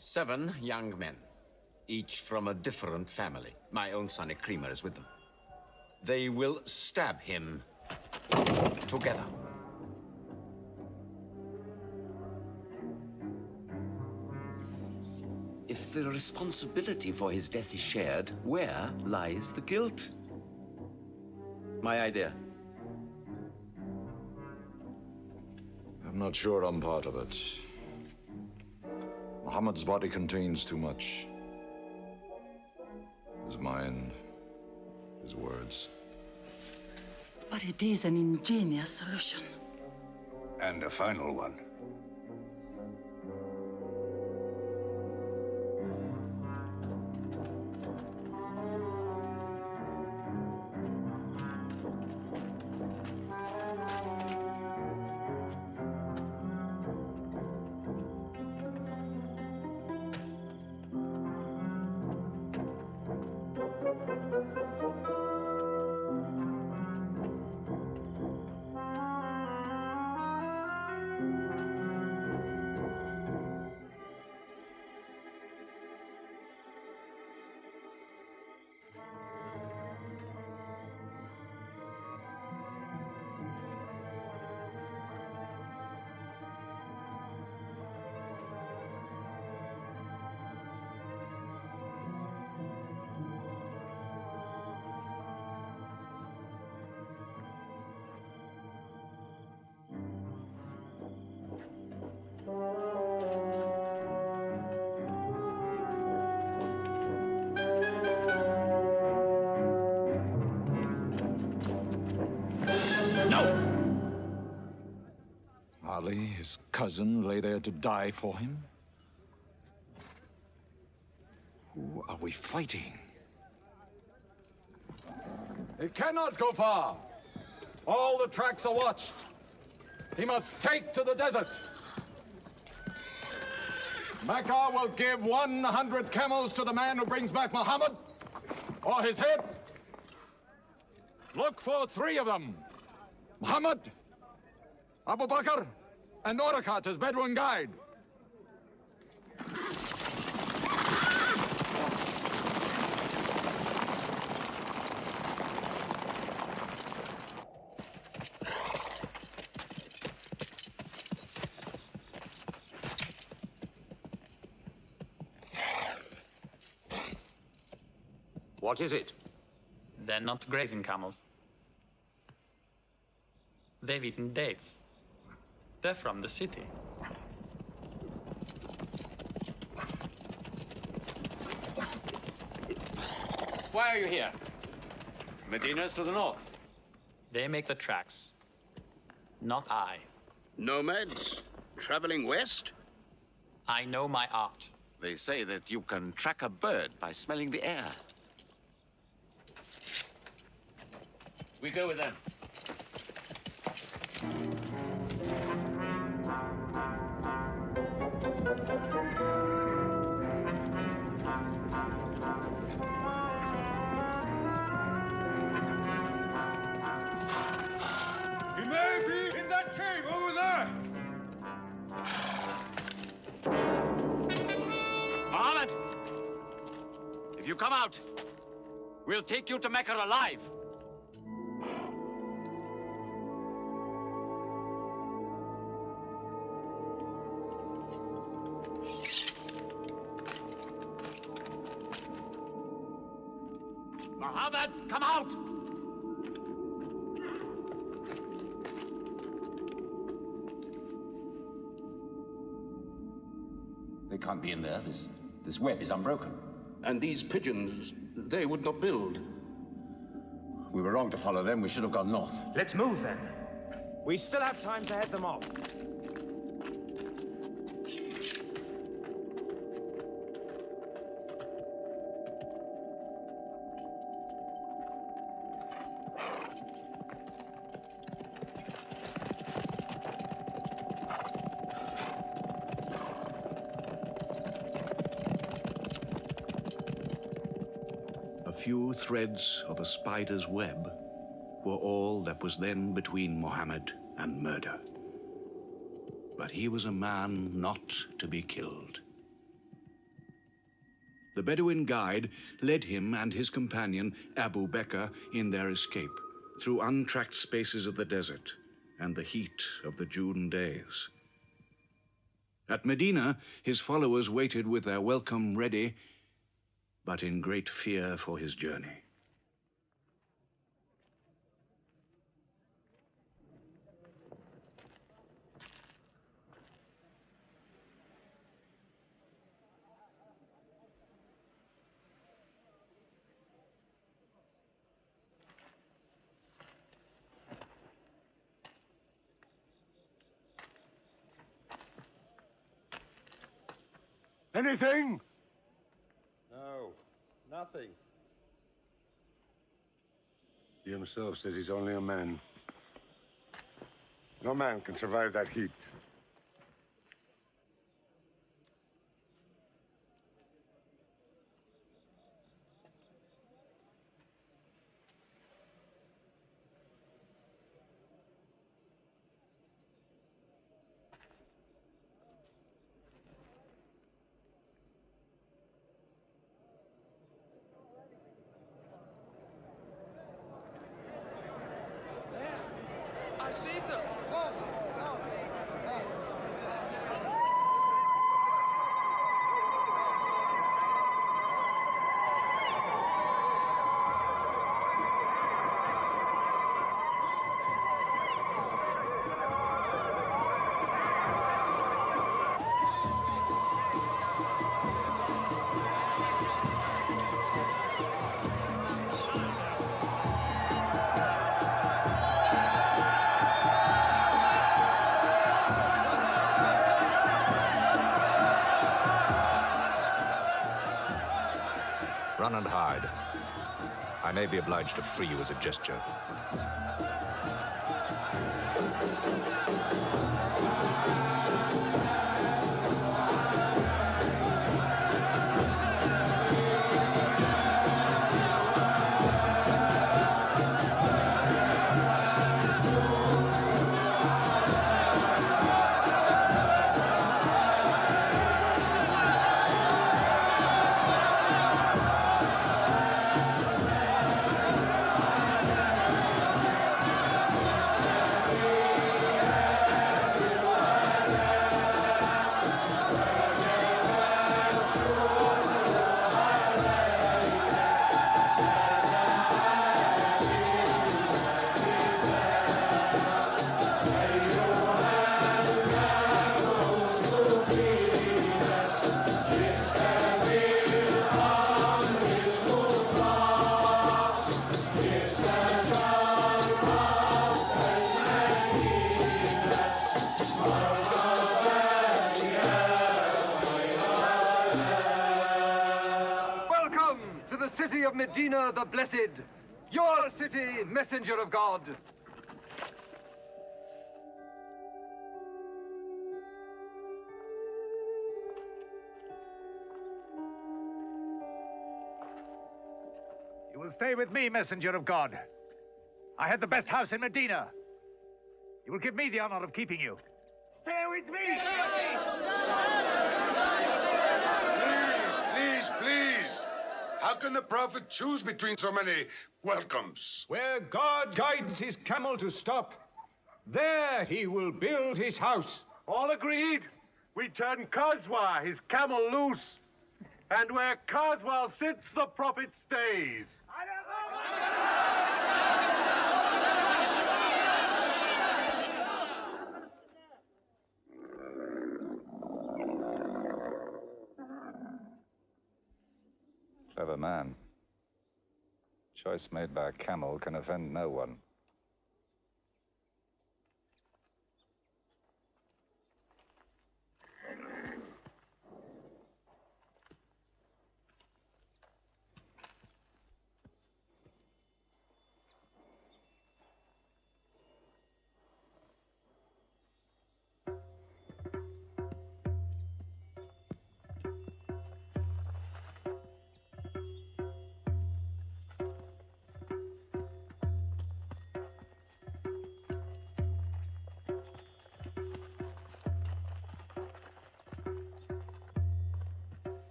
Seven young men, each from a different family. My own son Ikrimah is with them. They will stab him together. If the responsibility for his death is shared, where lies the guilt? My idea. I'm not sure I'm part of it. Muhammad's body contains too much. His mind, his words. But it is an ingenious solution. And a final one. Unfortunately, his cousin lay there to die for him. Who are we fighting? He cannot go far. All the tracks are watched. He must take to the desert. Mecca will give 100 camels to the man who brings back Muhammad, or his head. Look for 3 of them. Muhammad, Abu Bakr, and Orakat as Bedouin guide. What is it? They're not grazing camels. They've eaten dates. They're from the city. Why are you here? Medina's to the north. They make the tracks. Not I. Nomads? Traveling west? I know my art. They say that you can track a bird by smelling the air. We go with them. He may be in that cave over there! Muhammad! If you come out, we'll take you to Mecca alive. Muhammad, come out! They can't be in there. This web is unbroken. And these pigeons, they would not build. We were wrong to follow them. We should have gone north. Let's move then. We still have time to head them off. Few threads of a spider's web were all that was then between Mohammed and murder. But he was a man not to be killed. The Bedouin guide led him and his companion, Abu Bakr, in their escape through untracked spaces of the desert and the heat of the June days. At Medina, his followers waited with their welcome ready, but in great fear for his journey. Anything? No, nothing. He himself says he's only a man. No man can survive that heat. I see them! Run and hide. I may be obliged to free you as a gesture. City of Medina the Blessed, your city, messenger of God. You will stay with me, messenger of God. I had the best house in Medina. You will give me the honor of keeping you. Stay with me! Please! How can the Prophet choose between so many welcomes? Where God guides his camel to stop, there he will build his house. All agreed. We turn Khazwa, his camel, loose. And where Khazwa sits, the Prophet stays. Clever man. Choice made by a camel can offend no one.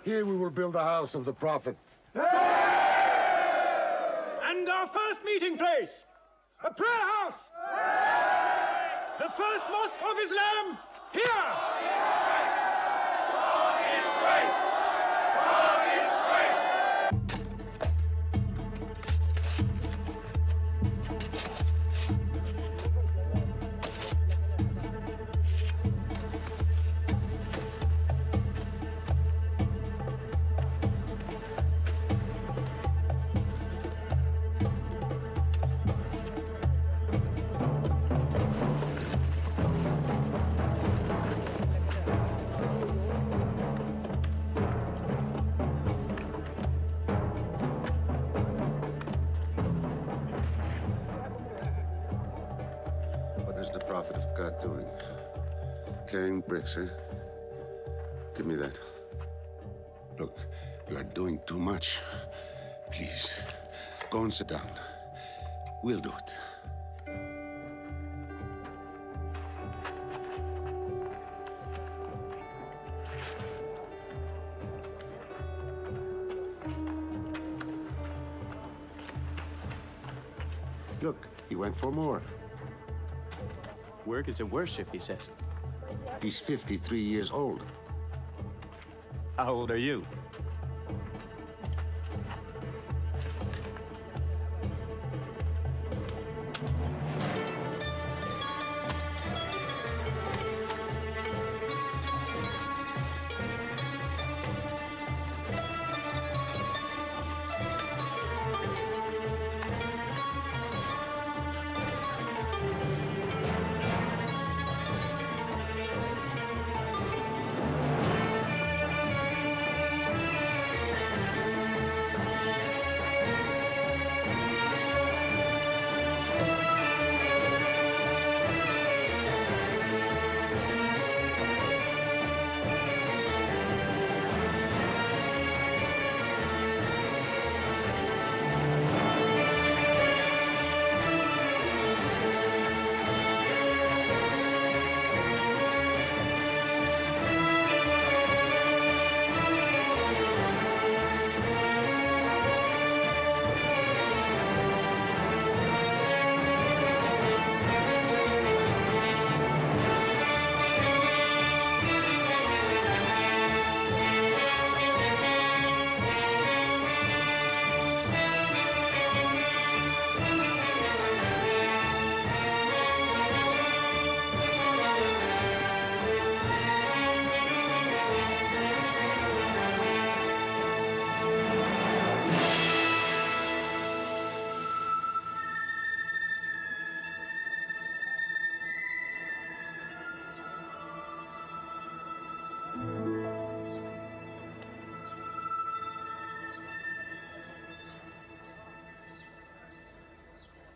Here we will build the house of the Prophet. And our first meeting place, a prayer house. The first mosque of Islam, here. What is the Prophet of God doing? Carrying bricks, eh? Give me that. Look, you are doing too much. Please, go and sit down. We'll do it. Look, he went for more. Work is a worship, he says. He's 53 years old. How old are you?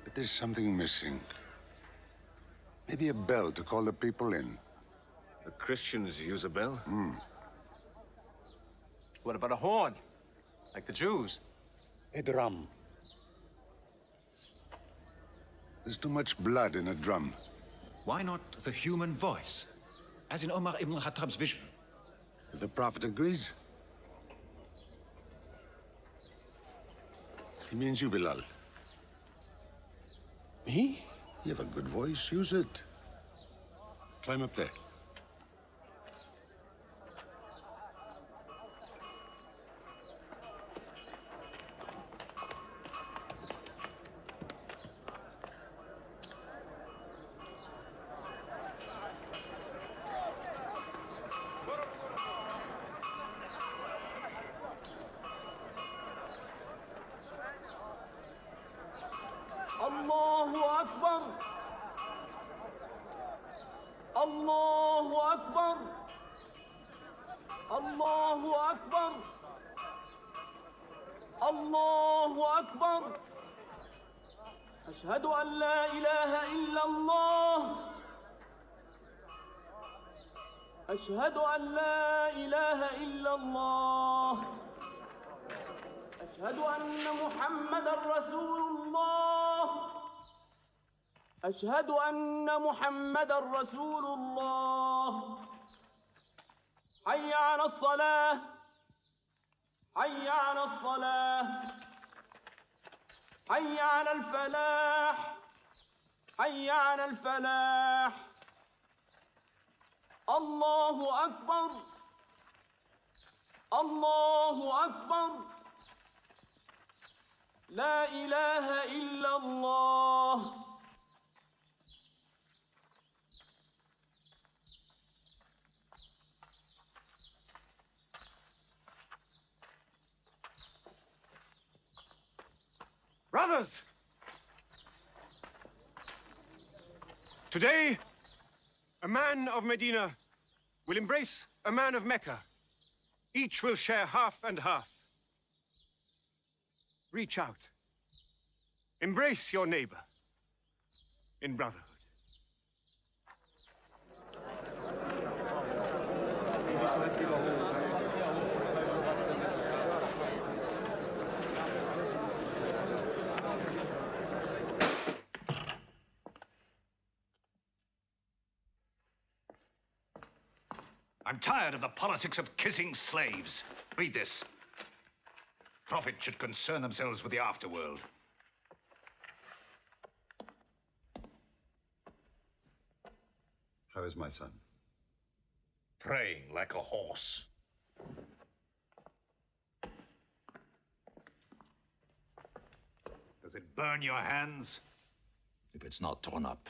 But there's something missing. Maybe a bell to call the people in. The Christians use a bell? What about a horn? Like the Jews? A drum. There's too much blood in a drum. Why not the human voice? As in Omar ibn al-Khattab's vision. If the Prophet agrees. He means you, Bilal. Me? You have a good voice. Use it. Climb up there. Allahu Akbar. Allahu Akbar. Allahu Akbar. Allahu Akbar. أشهد أن لا إله إلا الله. أشهد أن لا إله إلا الله. أشهد أن محمدًا رسول الله. أشهد أن محمدًا رسول الله. حي على الصلاة. حي على الصلاة. حي على الفلاح. حي على الفلاح. الله أكبر. الله أكبر. لا إله إلا الله. Brothers! Today, a man of Medina will embrace a man of Mecca. Each will share half and half. Reach out. Embrace your neighbor in brotherhood. I'm tired of the politics of kissing slaves. Read this. Prophets should concern themselves with the afterworld. How is my son? Praying like a horse. Does it burn your hands? If it's not torn up,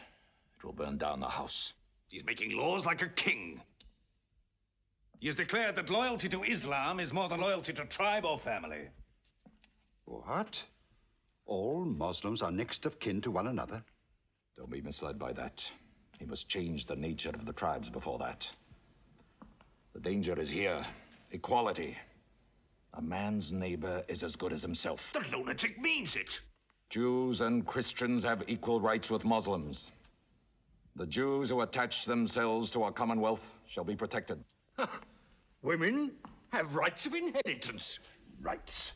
it will burn down the house. He's making laws like a king. He has declared that loyalty to Islam is more than loyalty to tribe or family. What? All Muslims are next of kin to one another? Don't be misled by that. He must change the nature of the tribes before that. The danger is here. Equality. A man's neighbor is as good as himself. The lunatic means it. Jews and Christians have equal rights with Muslims. The Jews who attach themselves to our commonwealth shall be protected. Women have rights of inheritance. Rights?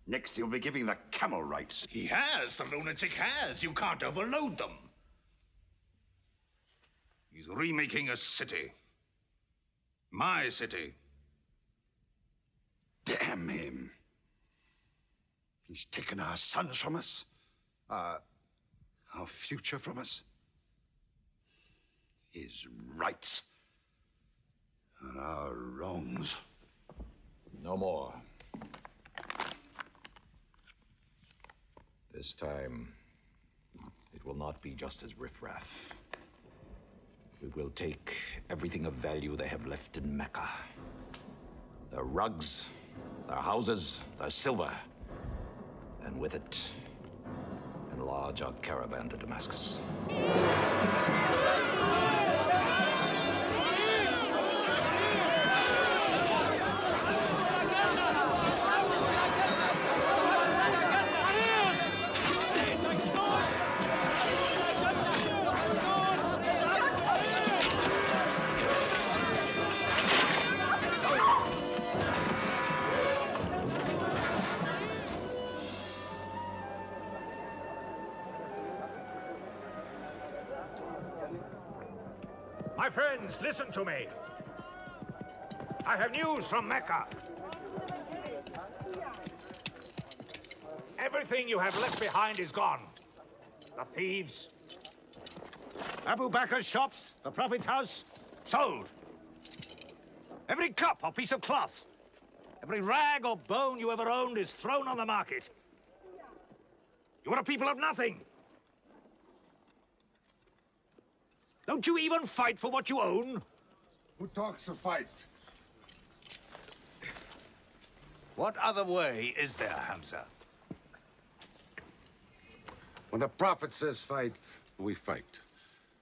Next he'll be giving the camel rights. He has. The lunatic has. You can't overload them. He's remaking a city. My city. Damn him. He's taken our sons from us. Our future from us. His rights. And our wrongs. No more. This time, it will not be just as riffraff. We will take everything of value they have left in Mecca. Their rugs, their houses, their silver. And with it, enlarge our caravan to Damascus. My friends, listen to me. I have news from Mecca. Everything you have left behind is gone. The thieves. Abu Bakr's shops, the Prophet's house, sold. Every cup or piece of cloth, every rag or bone you ever owned is thrown on the market. You are a people of nothing. Don't you even fight for what you own? Who talks of fight? What other way is there, Hamza? When the Prophet says fight, we fight.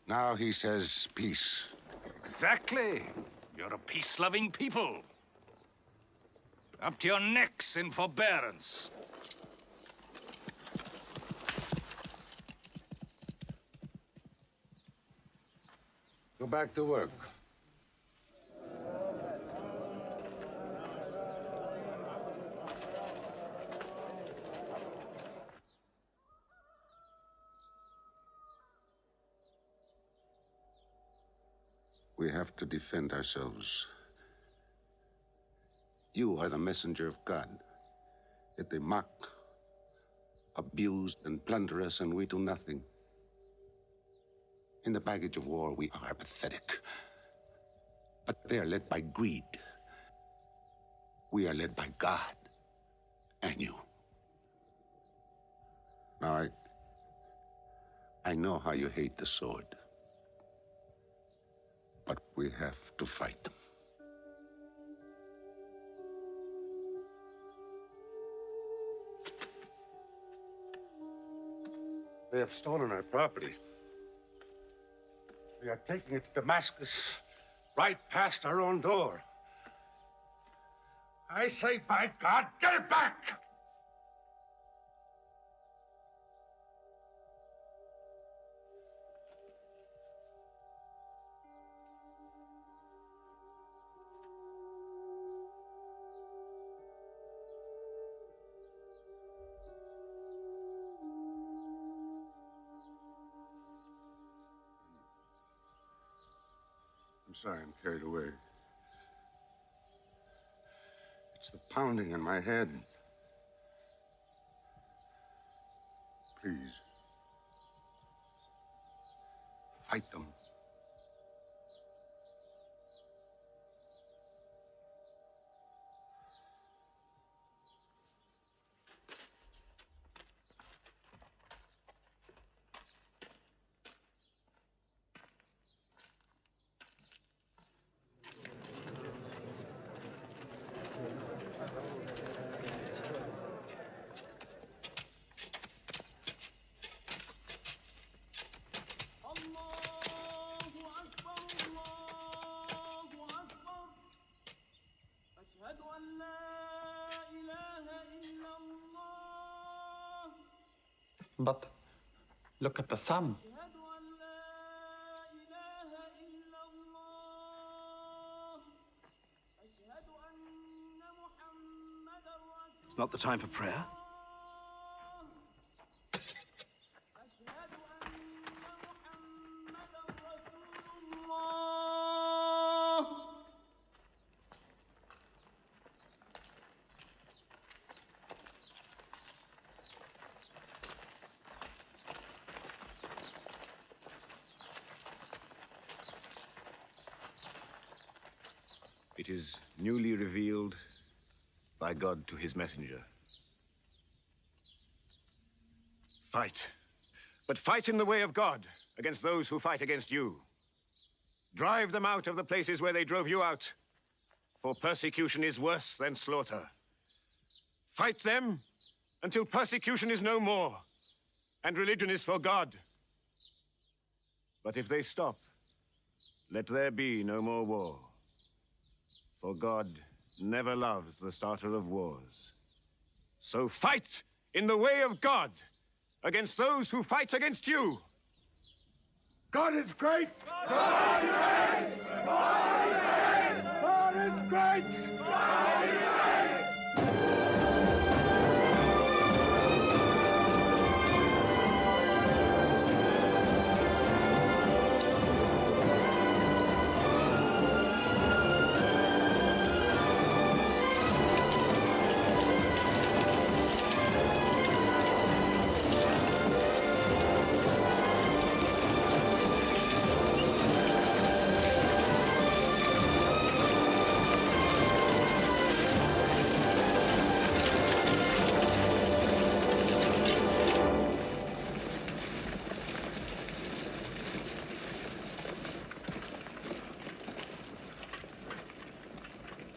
Now he says peace. Exactly. You're a peace-loving people. Up to your necks in forbearance. Go back to work. We have to defend ourselves. You are the messenger of God. Yet they mock, abuse, and plunder us, and we do nothing. In the baggage of war, we are pathetic. But they are led by greed. We are led by God and you. Now, I know how you hate the sword. But we have to fight them. They have stolen our property. We are taking it to Damascus, right past our own door. I say, by God, get it back! I'm sorry, I'm carried away. It's the pounding in my head. Please. Fight them. But look at the sun. It's not the time for prayer. It is newly revealed by God to his messenger. Fight. But fight in the way of God against those who fight against you. Drive them out of the places where they drove you out, for persecution is worse than slaughter. Fight them until persecution is no more, and religion is for God. But if they stop, let there be no more war. For God never loves the starter of wars. So fight in the way of God against those who fight against you. God is great! God is great! God is great! God is great! God is great!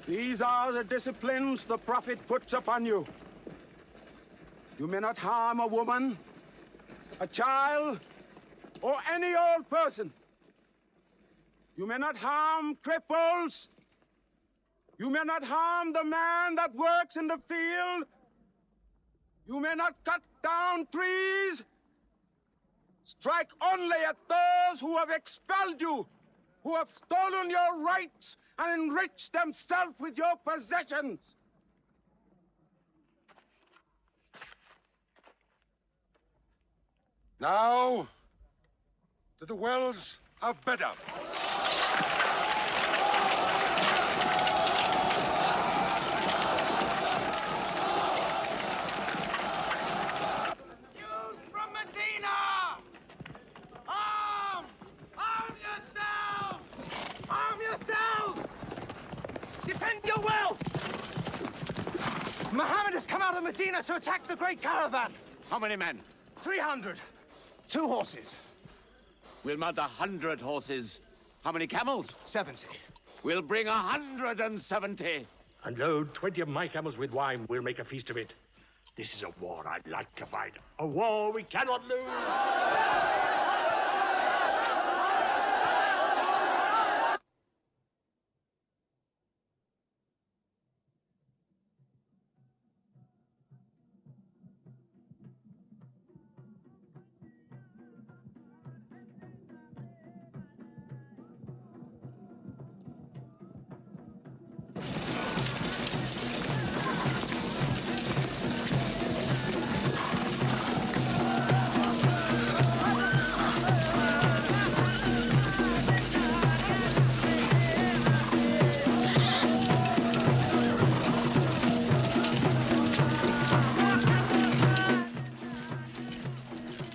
These are the disciplines the prophet puts upon you. You may not harm a woman, a child, or any old person. You may not harm cripples. You may not harm the man that works in the field. You may not cut down trees. Strike only at those who have expelled you, who have stolen your rights and enriched themselves with your possessions. Now, to the wells of Bedar. Jews from Medina! Arm! Arm yourselves! Arm yourselves! Defend your wealth! Muhammad has come out of Medina to attack the great caravan. How many men? 300. 2 horses. We'll mount 100 horses. How many camels? 70. We'll bring 170. And load 20 of my camels with wine. We'll make a feast of it. This is a war I'd like to fight. A war we cannot lose.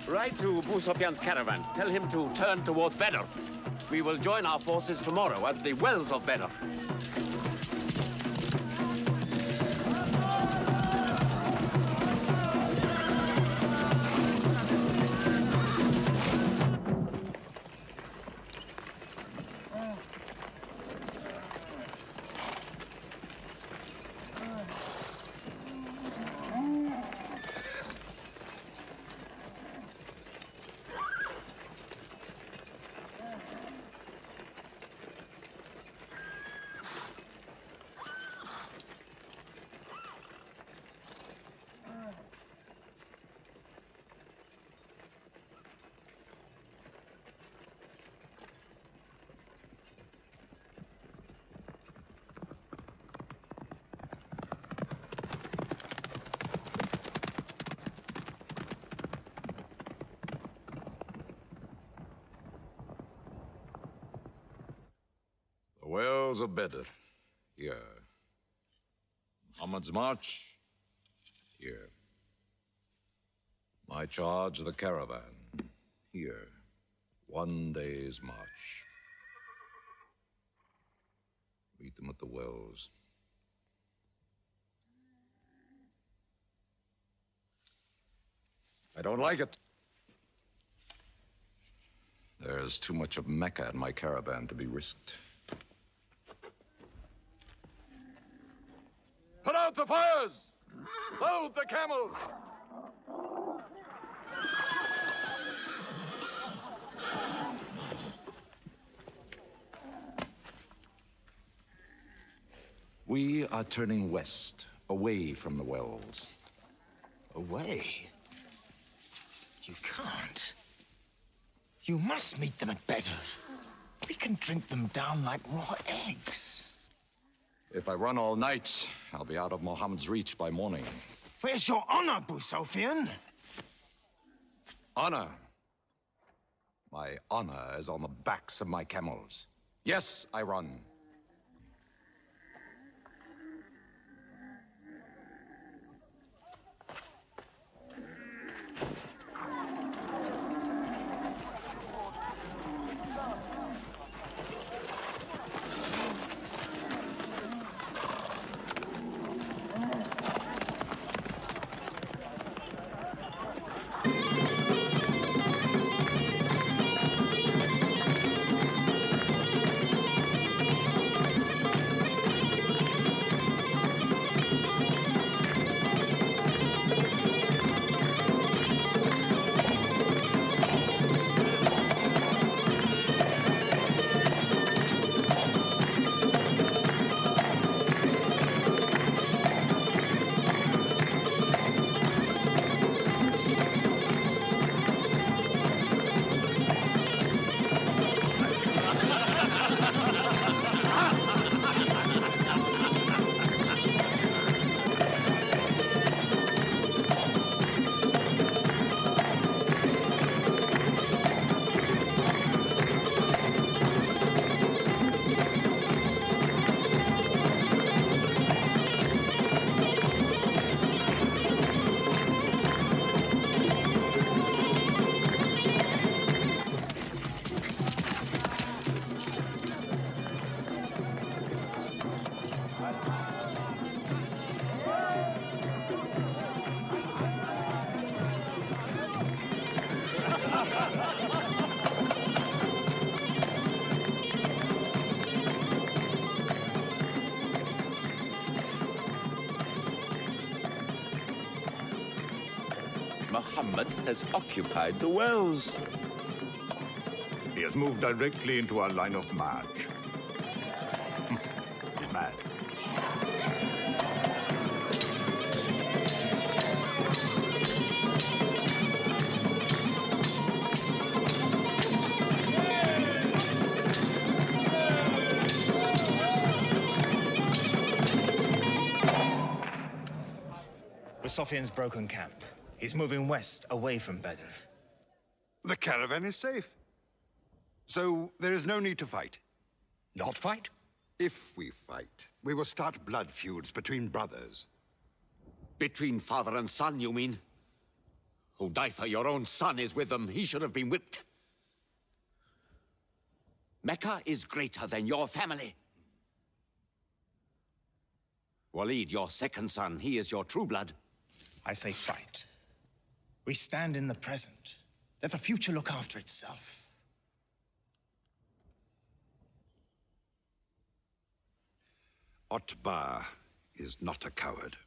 Ride to Abu Sufyan's caravan. Tell him to turn towards Bedr. We will join our forces tomorrow at the wells of Bedr. Wells of Bedr. Here. Muhammad's March. Here. My charge of the caravan. Here. 1 day's march. Meet them at the wells. I don't like it. There's too much of Mecca in my caravan to be risked. Put out the fires! Load the camels! We are turning west, away from the wells. Away? You can't. You must meet them at Bedr. We can drink them down like raw eggs. If I run all night, I'll be out of Muhammad's reach by morning. Where's your honor, Abu Sufyan? Honor? My honor is on the backs of my camels. Yes, I run. Muhammad has occupied the wells. He has moved directly into our line of march. He's mad. Sufyan's broken camp. He's moving west, away from Bedr. The caravan is safe. So there is no need to fight. Not fight? If we fight, we will start blood feuds between brothers. Between father and son, you mean? Hudayfa, your own son, is with them. He should have been whipped. Mecca is greater than your family. Walid, your second son, he is your true blood. I say fight. We stand in the present. Let the future look after itself. Otbar is not a coward.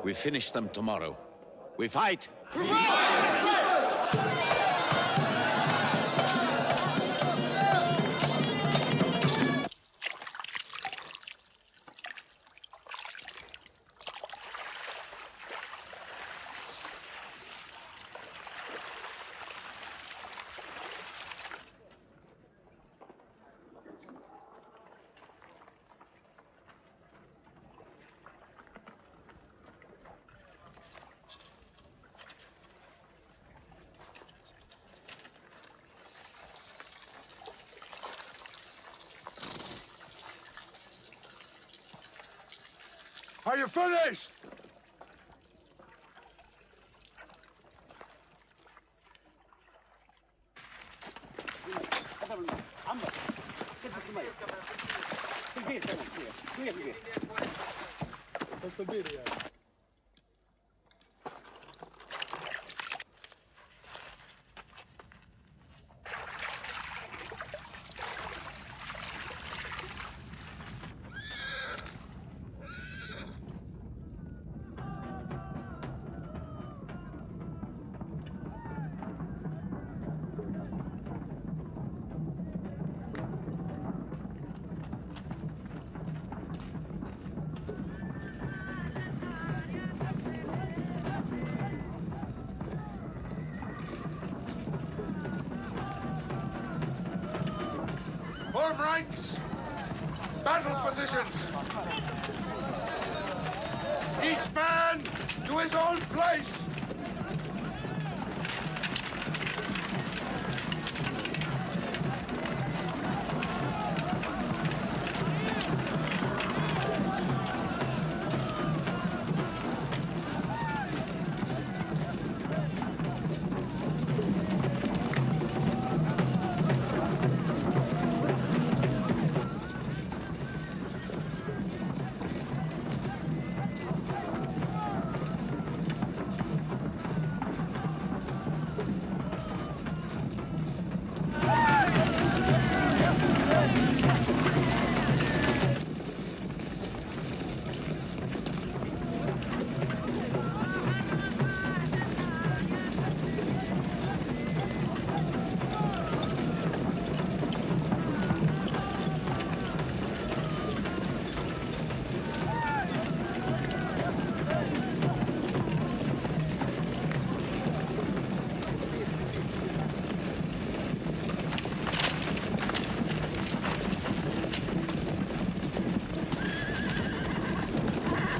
We finish them tomorrow. We fight! Are you finished? Form ranks! Battle positions! Each man to his own place!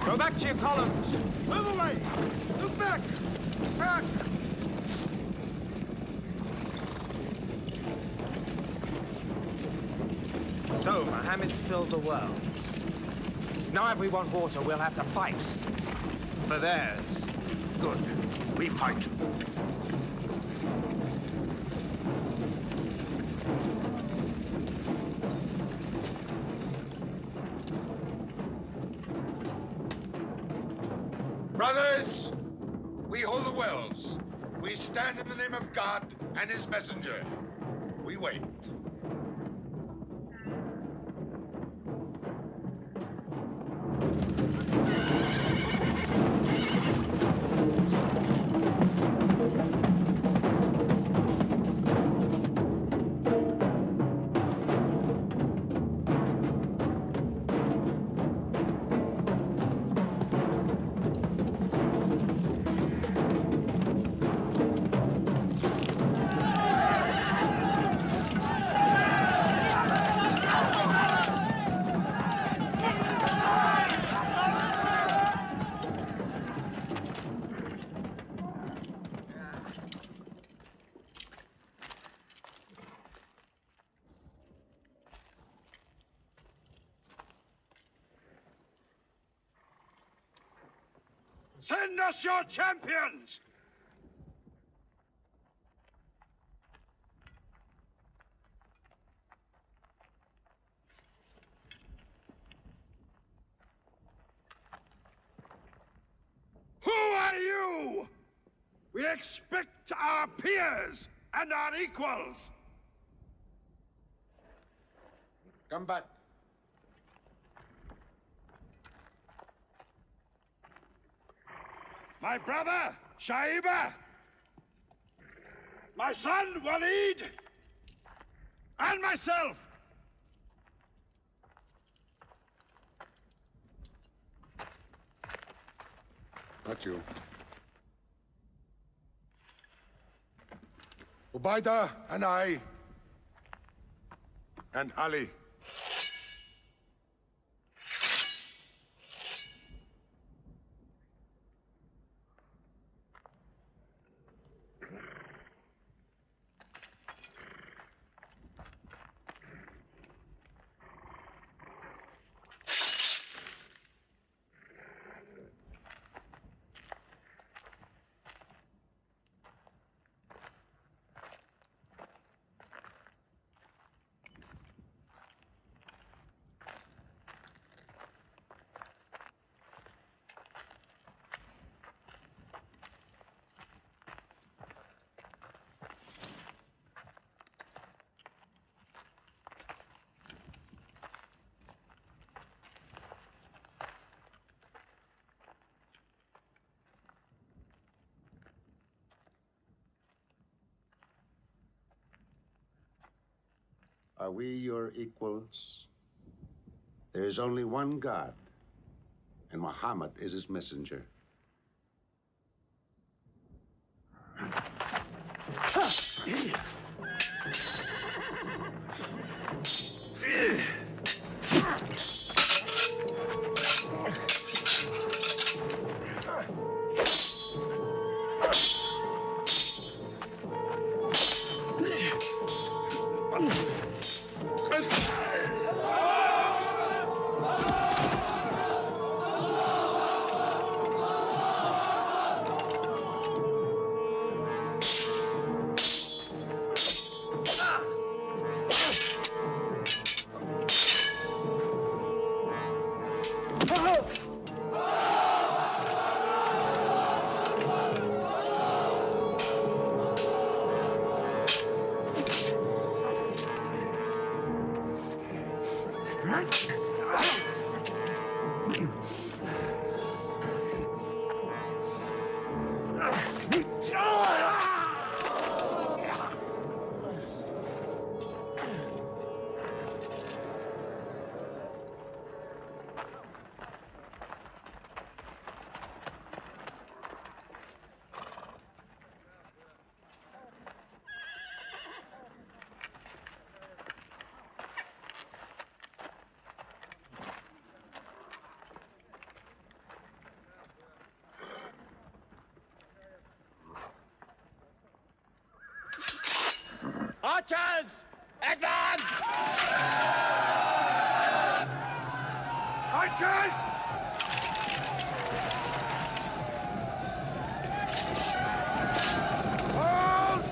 Go back to your columns. Move away! Move back! Back! So, Mohammed's filled the world. Now if we want water, we'll have to fight. For theirs. Good. We fight. Brothers, we hold the wells. We stand in the name of God and his messenger. We wait. Send us your champions! Who are you? We expect our peers and our equals. Come back. My brother, Shaiba. My son, Walid. And myself. Not you. Ubaida and I. And Ali. Are we your equals? There is only one God, and Muhammad is his messenger. Archers! Advance! Archers! Hold!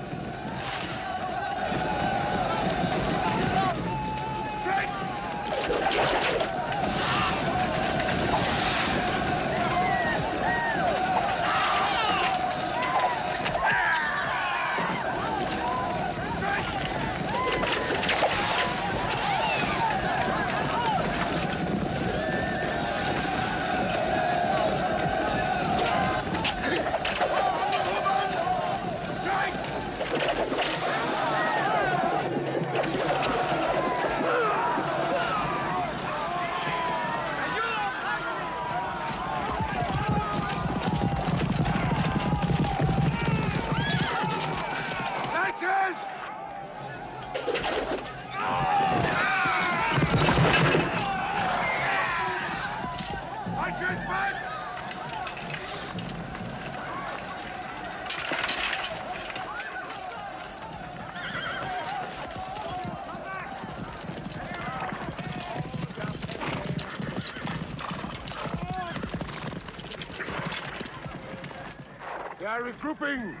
They are regrouping!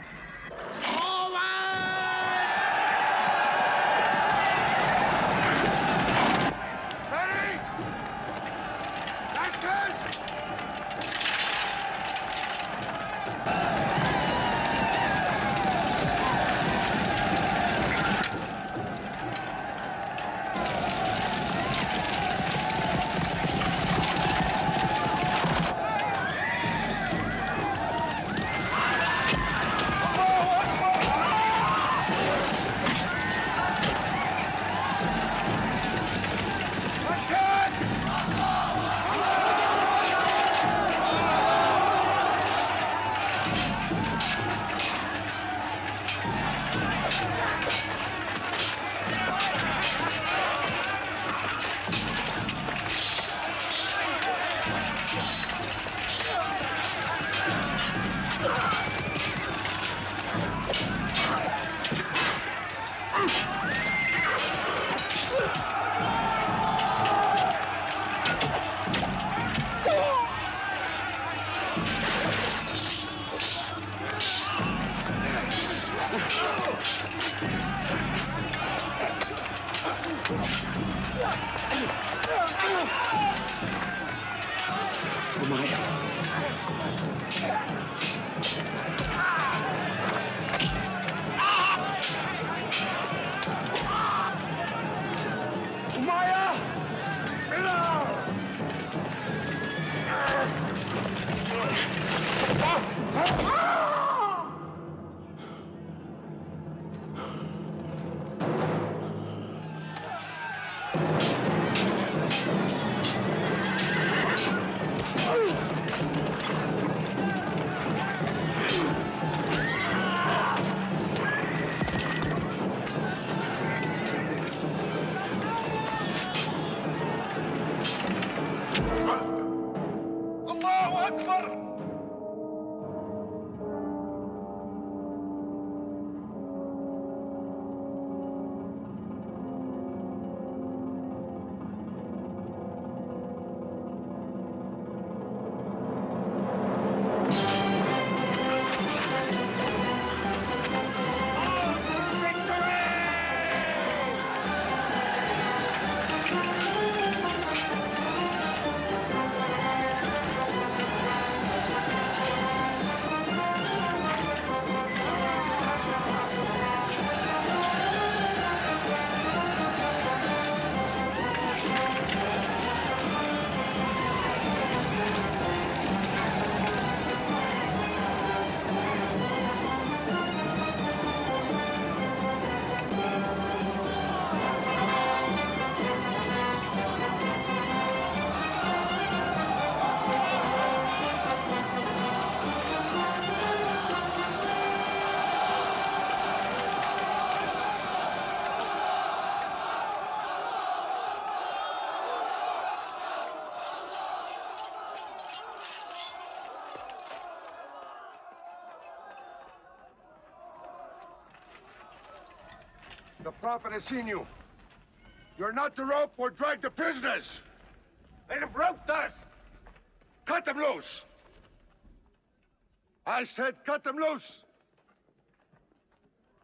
Ready! Lancers! Akbar! The Prophet has seen you. You're not to rope or drag the prisoners. They have roped us. Cut them loose. I said cut them loose.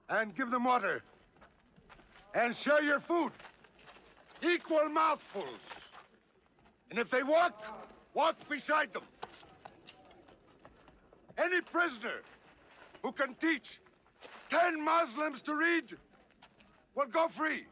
And give them water. And share your food. Equal mouthfuls. And if they walk, walk beside them. Any prisoner who can teach 10 Muslims to read will go free.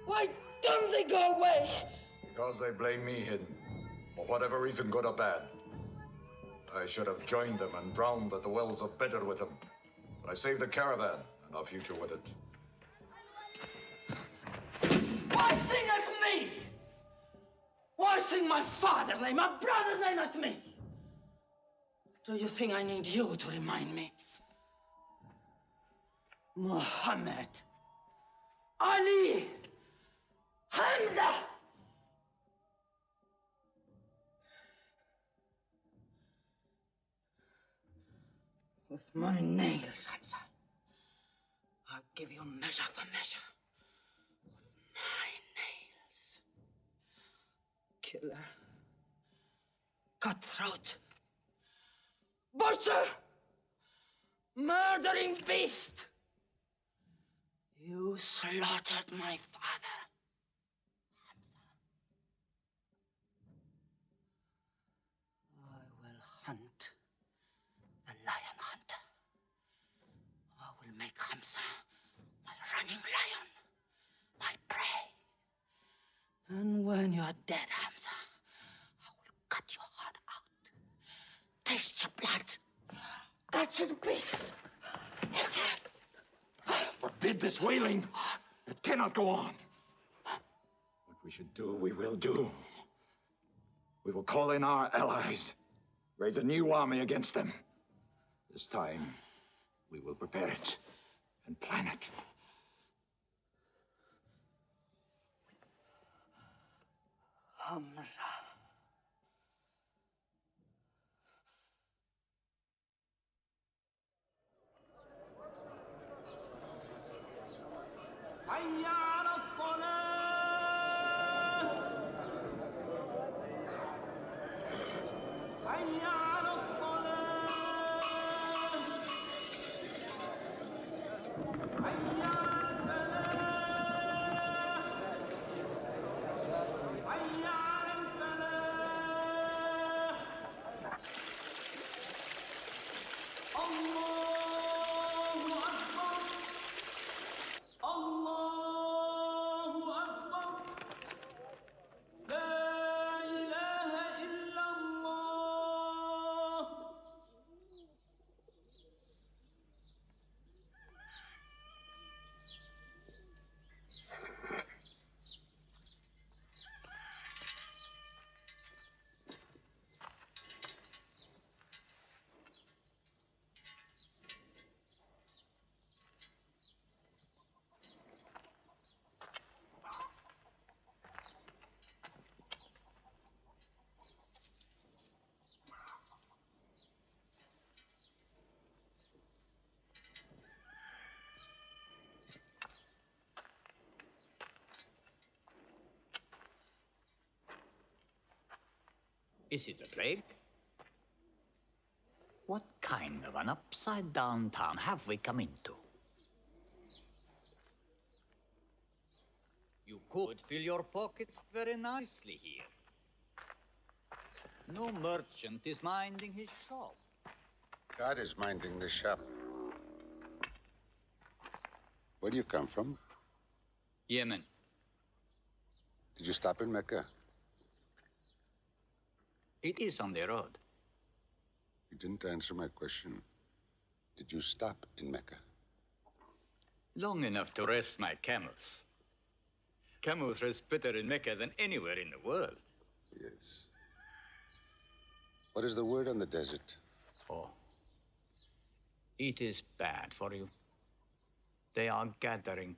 Why don't they go away? Because they blame me, Hidden. For whatever reason, good or bad. I should have joined them and drowned at the wells of Badr with them. But I saved the caravan and our future with it. Why sing at me? Why sing my father's name, my brother's name at me? Do you think I need you to remind me? Muhammad, Ali, Hamza! With my nails, Hamza, I'll give you measure for measure. With my nails. Killer. Cutthroat. Butcher! Murdering beast! You slaughtered my father, Hamza. I will hunt the lion hunter. I will make Hamza my running lion, my prey. And when you are dead, Hamza, I will cut your heart out, taste your blood, cut you to pieces, eat it. Forbid this wailing. It cannot go on. What we should do, we will do. We will call in our allies, raise a new army against them. This time, we will prepare it and plan it. Hamza. حي على الصلاة حي على الصلاة حي على الفلاح حي على الفلاح Is it a plague? What kind of an upside-down town have we come into? You could fill your pockets very nicely here. No merchant is minding his shop. God is minding the shop. Where do you come from? Yemen. Did you stop in Mecca? It is on the road. You didn't answer my question. Did you stop in Mecca? Long enough to rest my camels. Camels rest better in Mecca than anywhere in the world. Yes. What is the word on the desert? Oh. It is bad for you. They are gathering.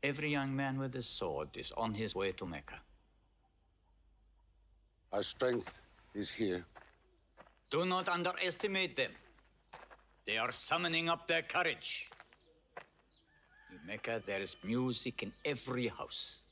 Every young man with a sword is on his way to Mecca. Our strength is here. Do not underestimate them. They are summoning up their courage. In Mecca, there is music in every house.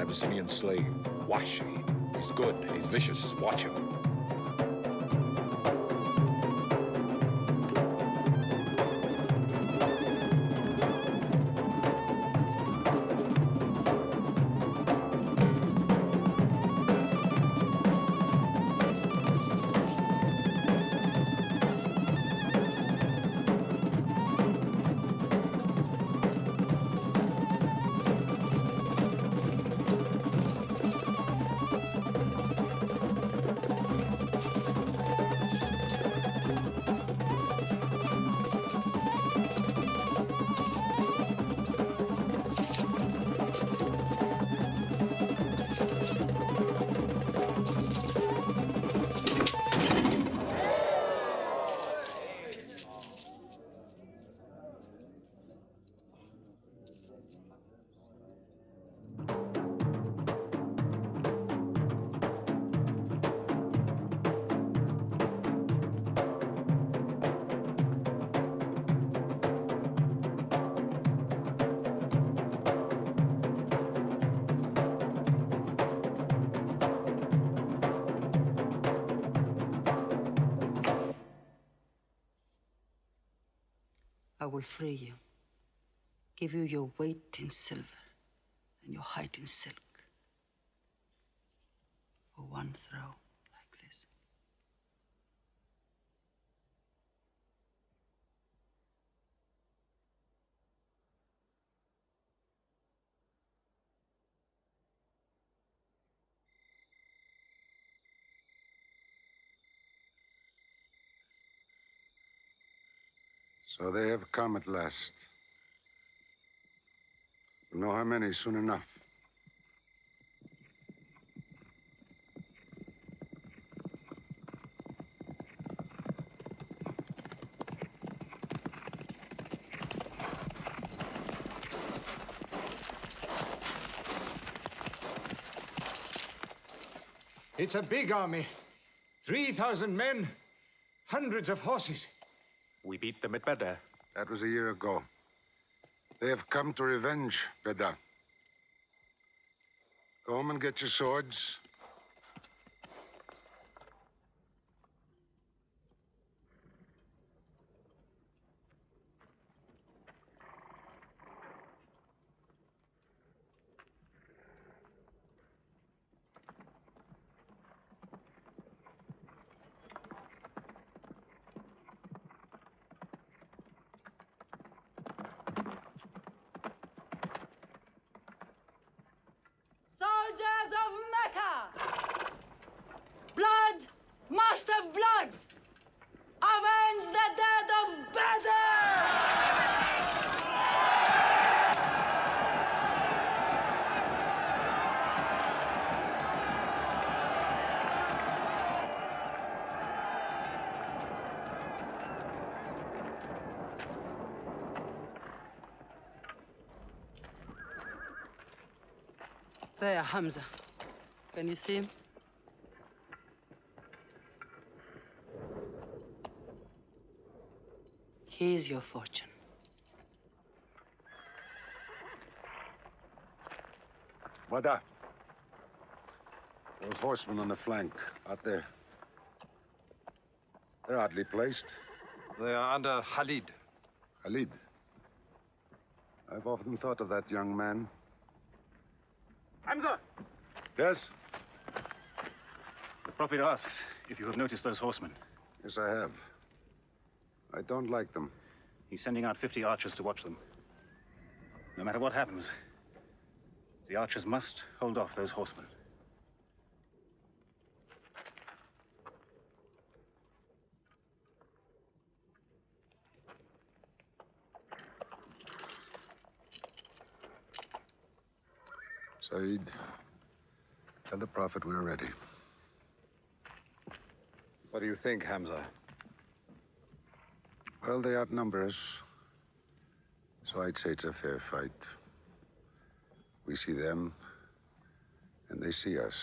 Abyssinian slave, Washi. He's good, he's vicious. Watch him. I will free you, give you your weight in silver and your height in silk for one throw like this. So they have come at last. We'll know how many soon enough. It's a big army. 3,000 men, hundreds of horses. We beat them at Badr. That was a year ago. They have come to revenge, Beda. Go home and get your swords. must have blood! Avenge the dead of Badr! There, Hamza. Can you see him? Here's your fortune. Wada. Those horsemen on the flank, out there. They're oddly placed. They are under Khalid. Khalid? I've often thought of that young man. Hamza! Yes? The Prophet asks if you have noticed those horsemen. Yes, I have. I don't like them. He's sending out 50 archers to watch them. No matter what happens, the archers must hold off those horsemen. Saeed, tell the Prophet we're ready. What do you think, Hamza? Well, they outnumber us, so I'd say it's a fair fight. We see them, and they see us.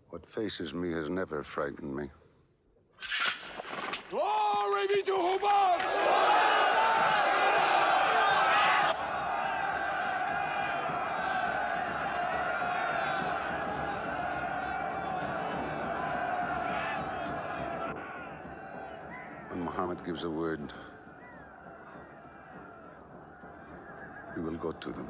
What faces me has never frightened me. Glory be to Hubbard! When Muhammad gives a word, we will go to them.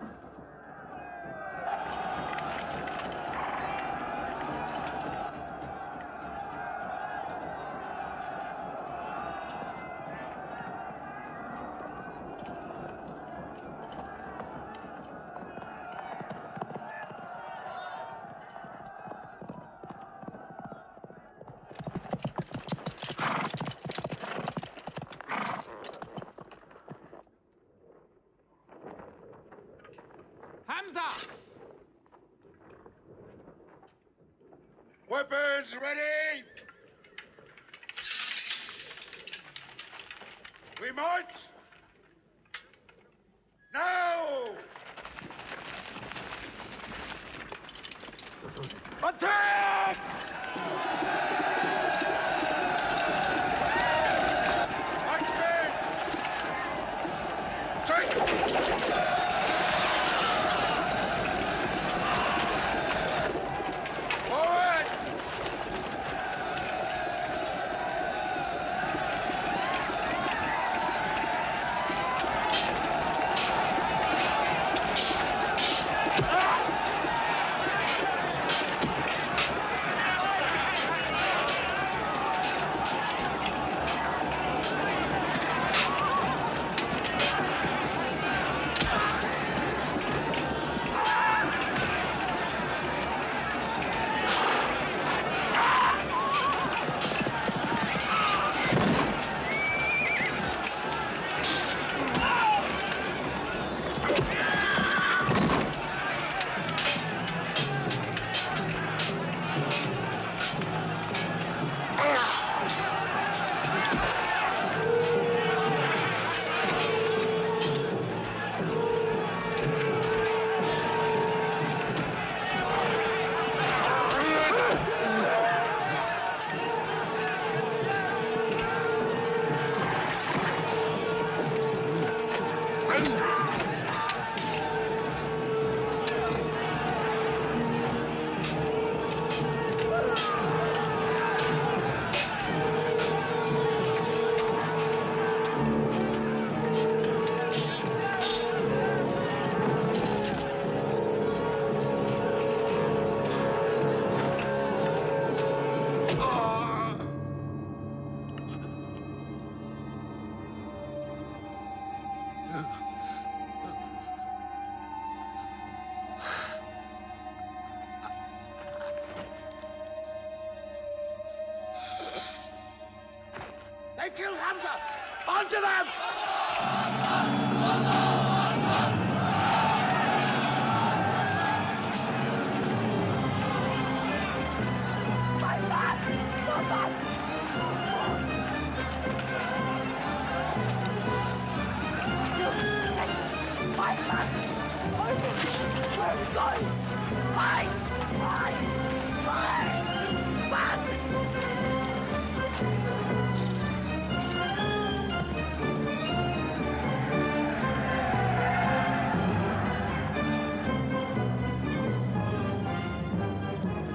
Hamza! Weapons ready! We march! Now! Attack! to them!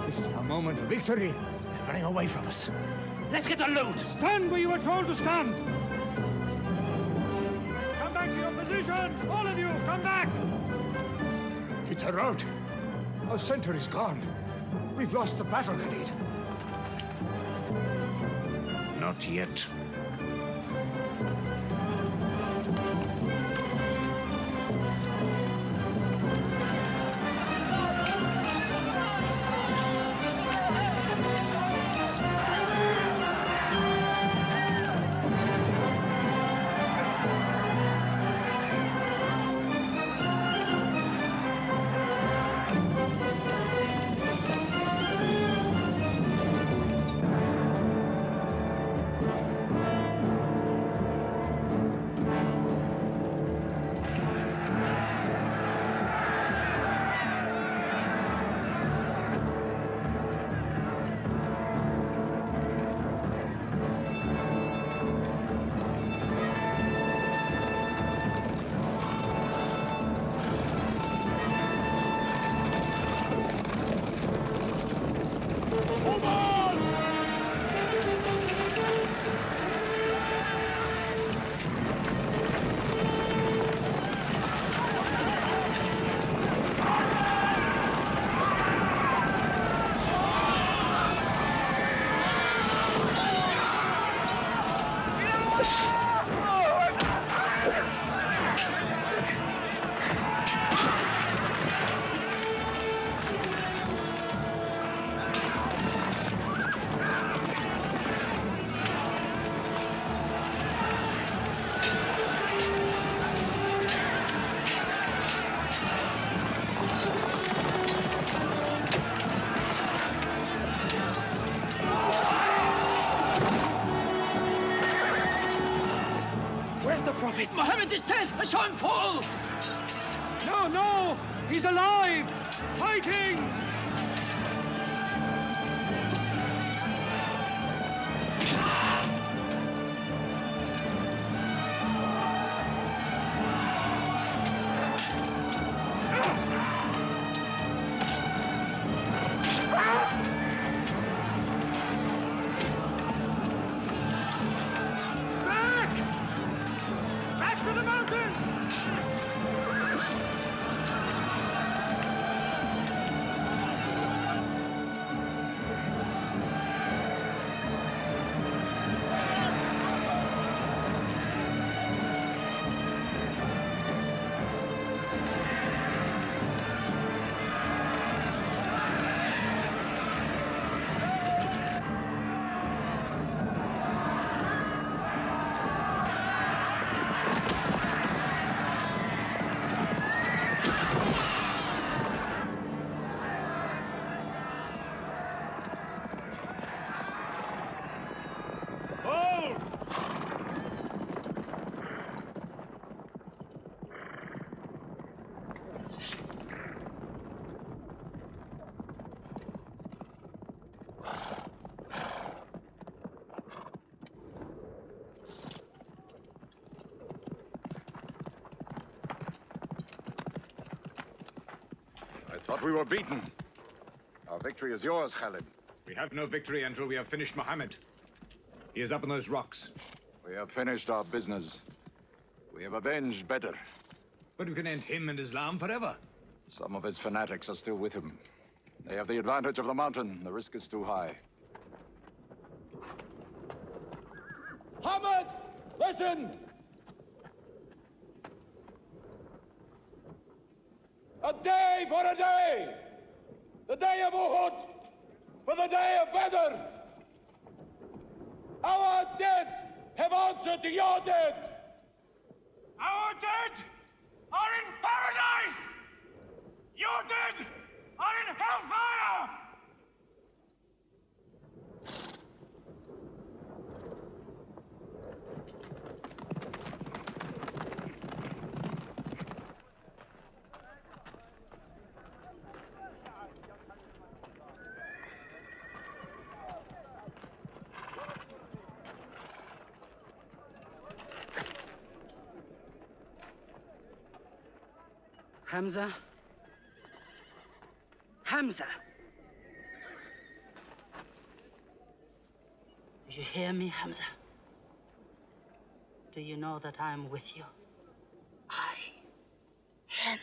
This is our moment of victory. They're running away from us. Let's get the loot! Stand where you were told to stand. Come back to your positions. All of you, come back. It's a rout. Our center is gone. We've lost the battle, Khalid. Not yet. Where's the Prophet? Muhammad is dead! I saw him fall! No, no! He's alive! Fighting! Back to the mountain! I thought we were beaten. Our victory is yours, Khalid. We have no victory until we have finished Muhammad. He is up on those rocks. We have finished our business. We have avenged Badr. But we can end him and Islam forever. Some of his fanatics are still with him. They have the advantage of the mountain. The risk is too high. Muhammad, listen! A day for a day! The day of Uhud for the day of Badr! Our dead have answered to your dead! Our dead are in paradise! Your dead are in hellfire! Hamza? Hamza! Do you hear me, Hamza? Do you know that I'm with you? And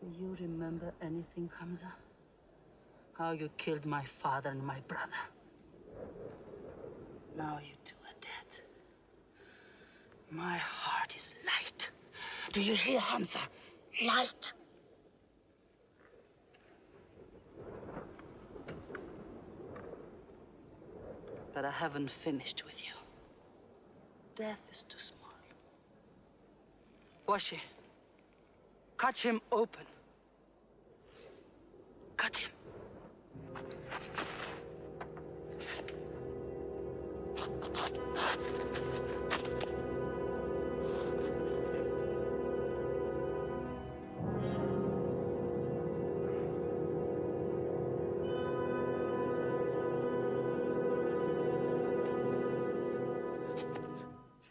do you remember anything, Hamza? How you killed my father and my brother? Now you two are dead. My heart is light. Do you hear, Hamza? Light. But I haven't finished with you. Death is too small. Washi, cut him open. Cut him.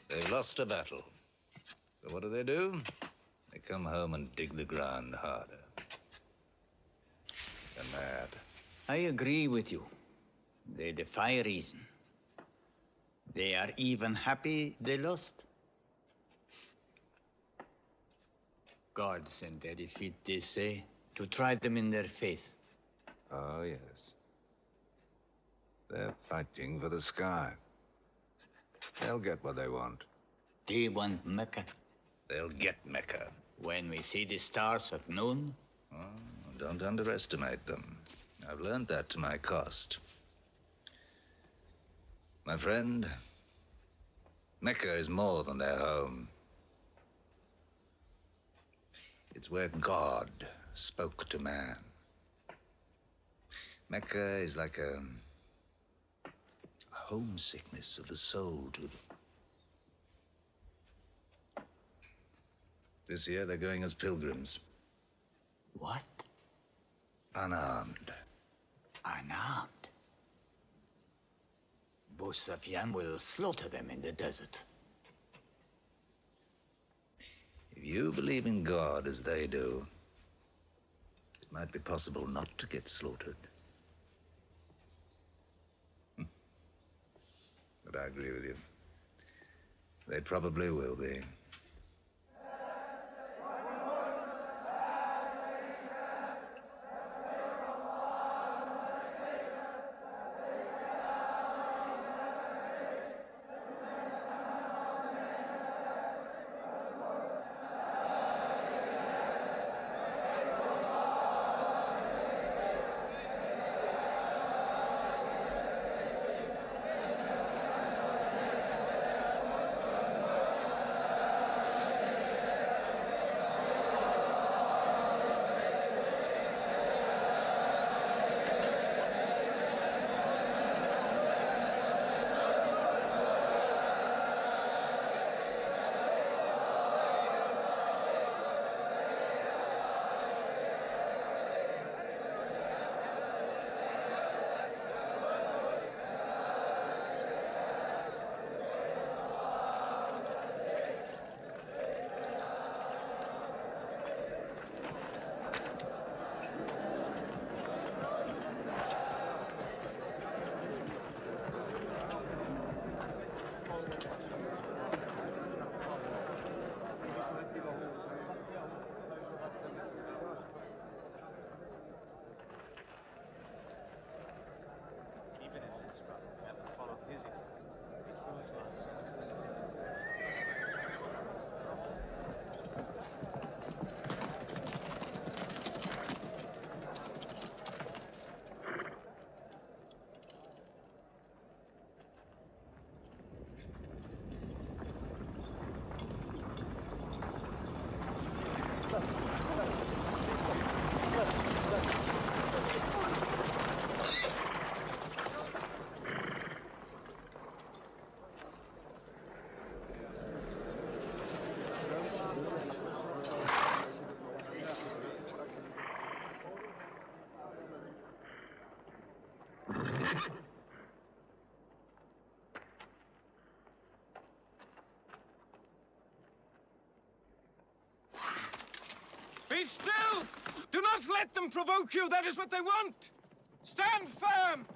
They've lost a battle. So what do? They come home and dig the ground harder. They're mad. I agree with you. They defy reason. They are even happy they lost. God sent their defeat, they say, to try them in their faith. Oh, yes. They're fighting for the sky. They'll get what they want. They want Mecca. They'll get Mecca. When we see the stars at noon? Oh, don't underestimate them. I've learned that to my cost. My friend, Mecca is more than their home. It's where God spoke to man. Mecca is like a homesickness of the soul to them. This year they're going as pilgrims. What? Unarmed. Unarmed? Abu Sufyan will slaughter them in the desert. If you believe in God as they do, it might be possible not to get slaughtered. But I agree with you. They probably will be. Be still! Do not let them provoke you. That is what they want. Stand firm!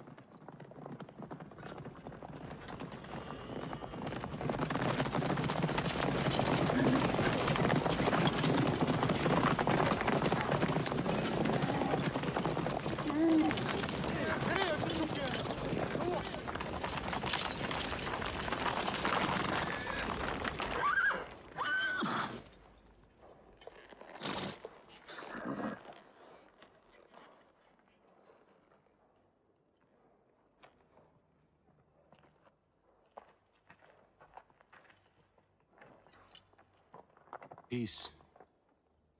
Peace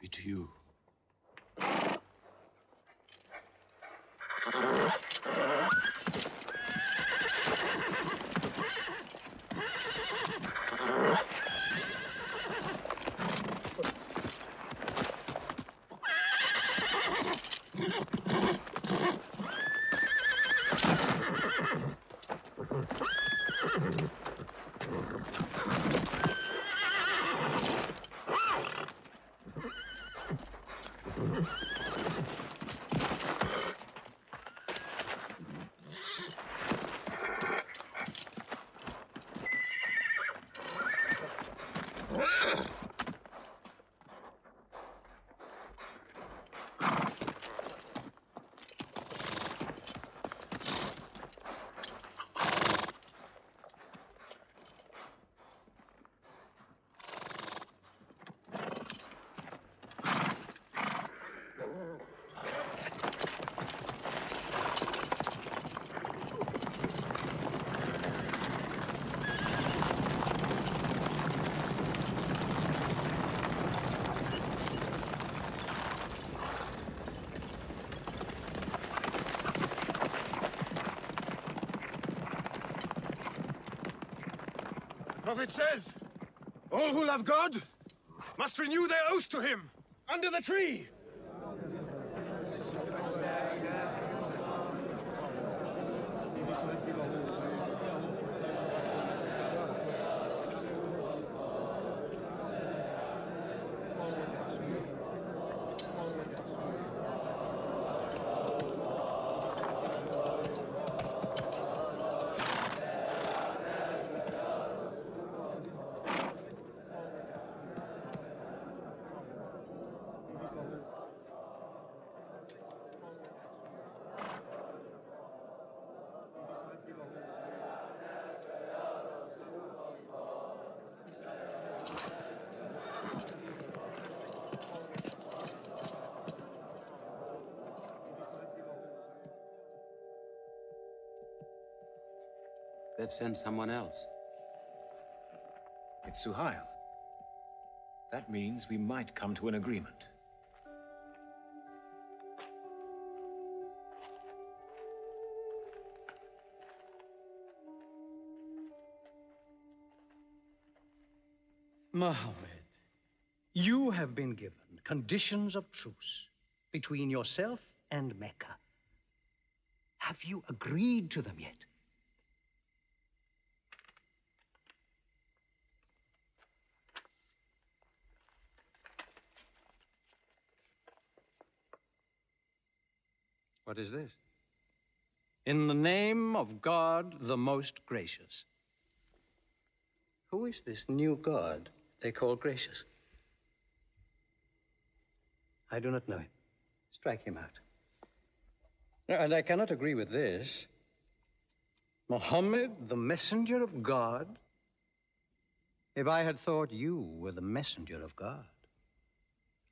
be to you. Prophet says, all who love God must renew their oath to him under the tree. They've sent someone else. It's Suhail. That means we might come to an agreement. Mohammed, you have been given conditions of truce between yourself and Mecca. Have you agreed to them yet? What is this? In the name of God, the most gracious. Who is this new God they call gracious? I do not know him. Strike him out. And I cannot agree with this. Muhammad, the messenger of God? If I had thought you were the messenger of God,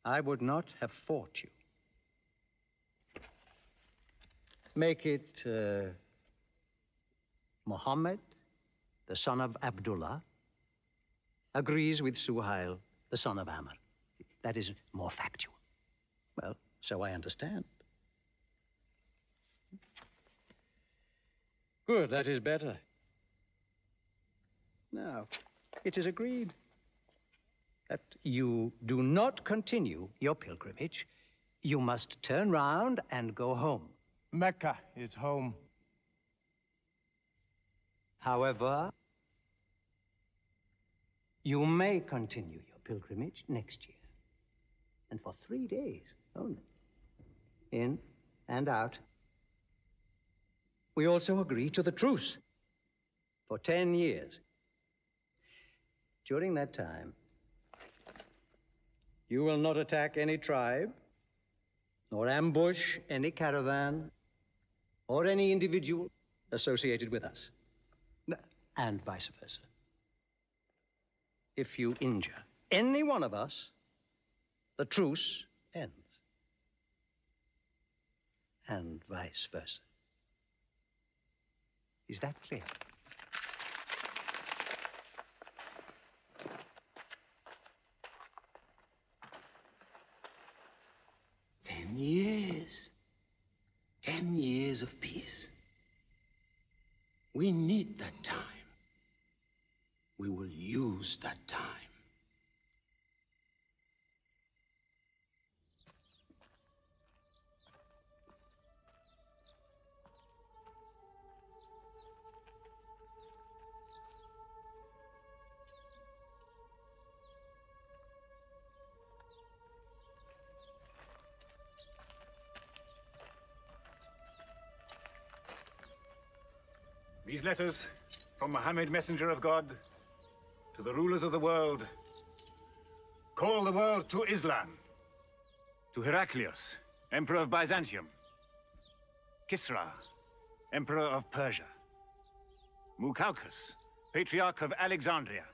I would not have fought you. Make it Muhammad, the son of Abdullah, agrees with Suhail, the son of Amr. That is more factual. Well, so I understand. Good, that is better. Now, it is agreed that you do not continue your pilgrimage. You must turn round and go home. Mecca is home. However, you may continue your pilgrimage next year. And for 3 days only. In and out. We also agree to the truce for 10 years. During that time, you will not attack any tribe, nor ambush any caravan, or any individual associated with us, and vice versa. If you injure any one of us, the truce ends, and vice versa. Is that clear? Years. 10 years of peace. We need that time. We will use that time. These letters from Muhammad, messenger of God, to the rulers of the world. Call the world to Islam. To Heraclius, Emperor of Byzantium. Kisra, Emperor of Persia. Mukaukos, Patriarch of Alexandria.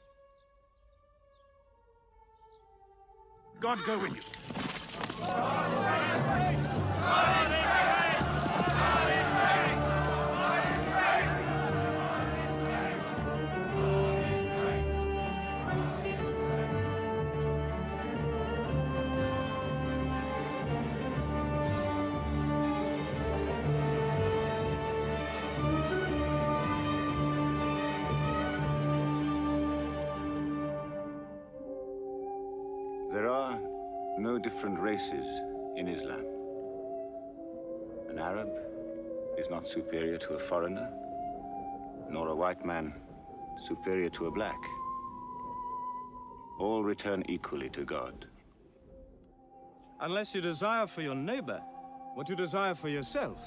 God go with you. There are no different races in Islam. An Arab is not superior to a foreigner, nor a white man superior to a black. All return equally to God. Unless you desire for your neighbor what you desire for yourself,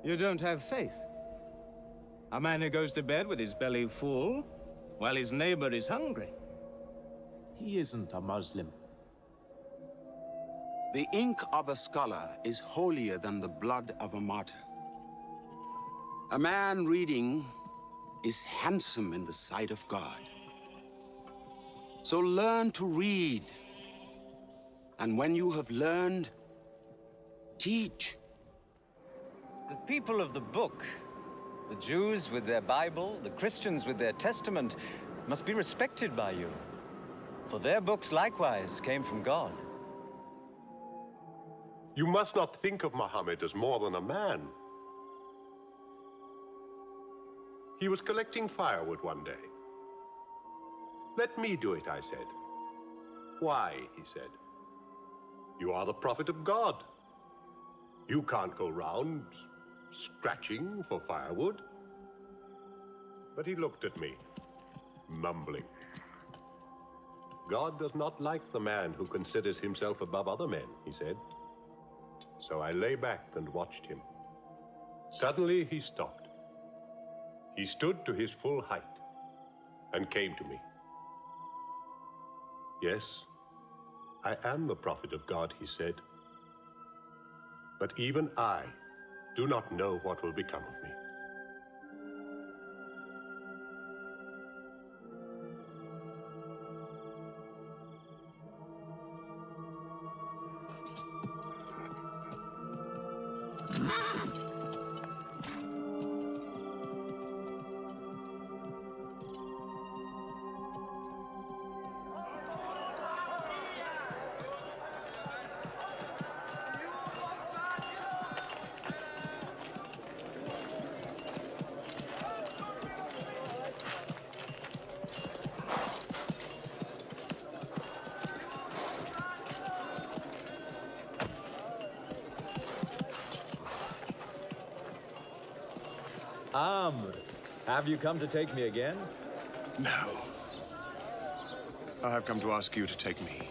you don't have faith. A man who goes to bed with his belly full while his neighbor is hungry. He isn't a Muslim. The ink of a scholar is holier than the blood of a martyr. A man reading is handsome in the sight of God. So learn to read. And when you have learned, teach. The people of the book, the Jews with their Bible, the Christians with their Testament, must be respected by you. For their books likewise came from God. You must not think of Muhammad as more than a man. He was collecting firewood one day. Let me do it, I said. Why, he said. You are the prophet of God. You can't go round scratching for firewood. But he looked at me, mumbling. God does not like the man who considers himself above other men, he said. So I lay back and watched him. Suddenly he stopped. He stood to his full height and came to me. Yes, I am the prophet of God, he said. But even I do not know what will become of me. Amr, have you come to take me again? No. I have come to ask you to take me.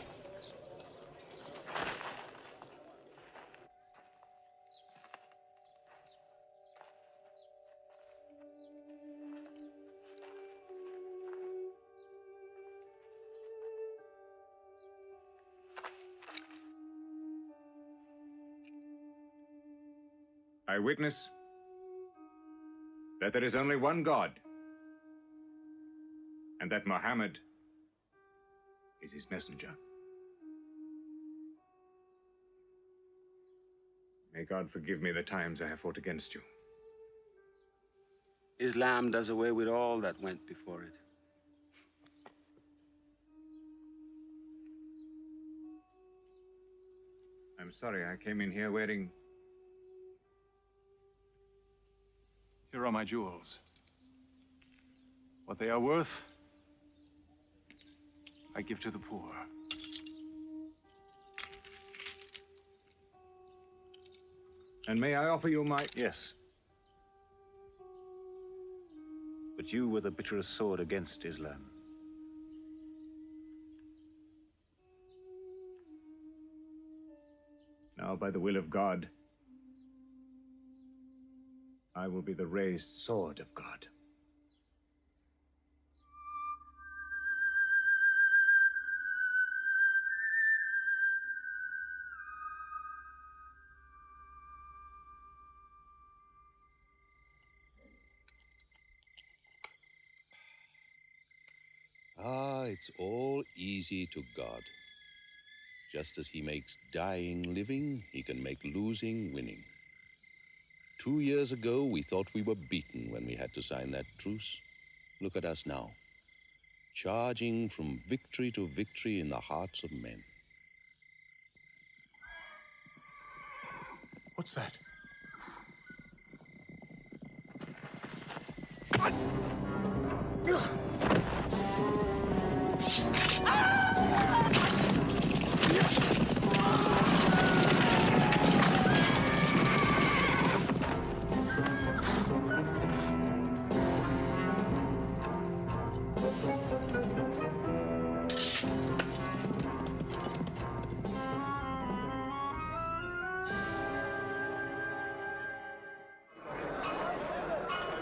I witness that there is only one God, and that Muhammad is his messenger. May God forgive me the times I have fought against you. Islam does away with all that went before it. I'm sorry, I came in here wearing... Here are my jewels. What they are worth, I give to the poor. And may I offer you my... Yes. But you were the bitterest sword against Islam. Now, by the will of God, I will be the raised sword of God. Ah, it's all easy to God. Just as he makes dying living, he can make losing winning. 2 years ago, we thought we were beaten when we had to sign that truce. Look at us now, charging from victory to victory in the hearts of men. What's that?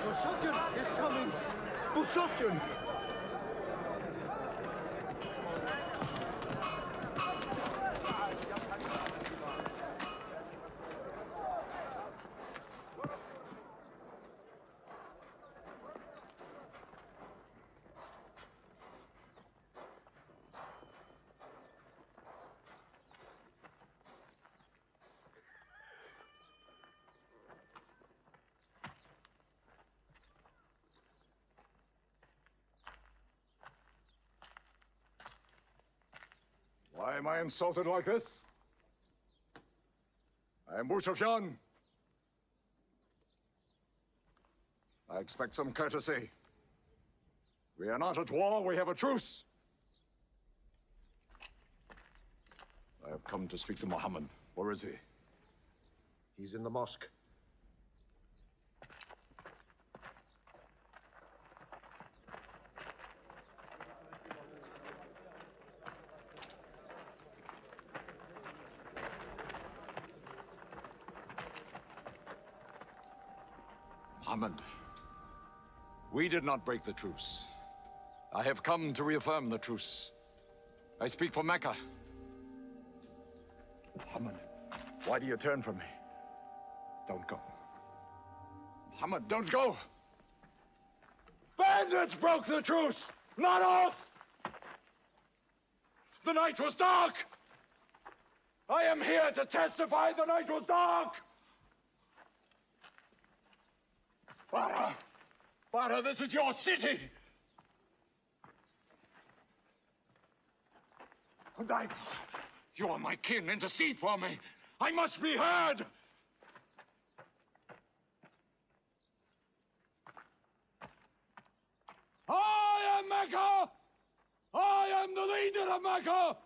Busofyan is coming! Busofyan! Why am I insulted like this? I am Busofyan. I expect some courtesy. We are not at war, we have a truce. I have come to speak to Muhammad. Where is he? He's in the mosque. Muhammad, we did not break the truce. I have come to reaffirm the truce. I speak for Mecca. Muhammad, why do you turn from me? Don't go. Muhammad, don't go! Bandits broke the truce, not us! The night was dark! I am here to testify the night was dark! Farah! Farah, this is your city! Hudayb, you are my kin. Intercede for me. I must be heard! I am Mecca! I am the leader of Mecca!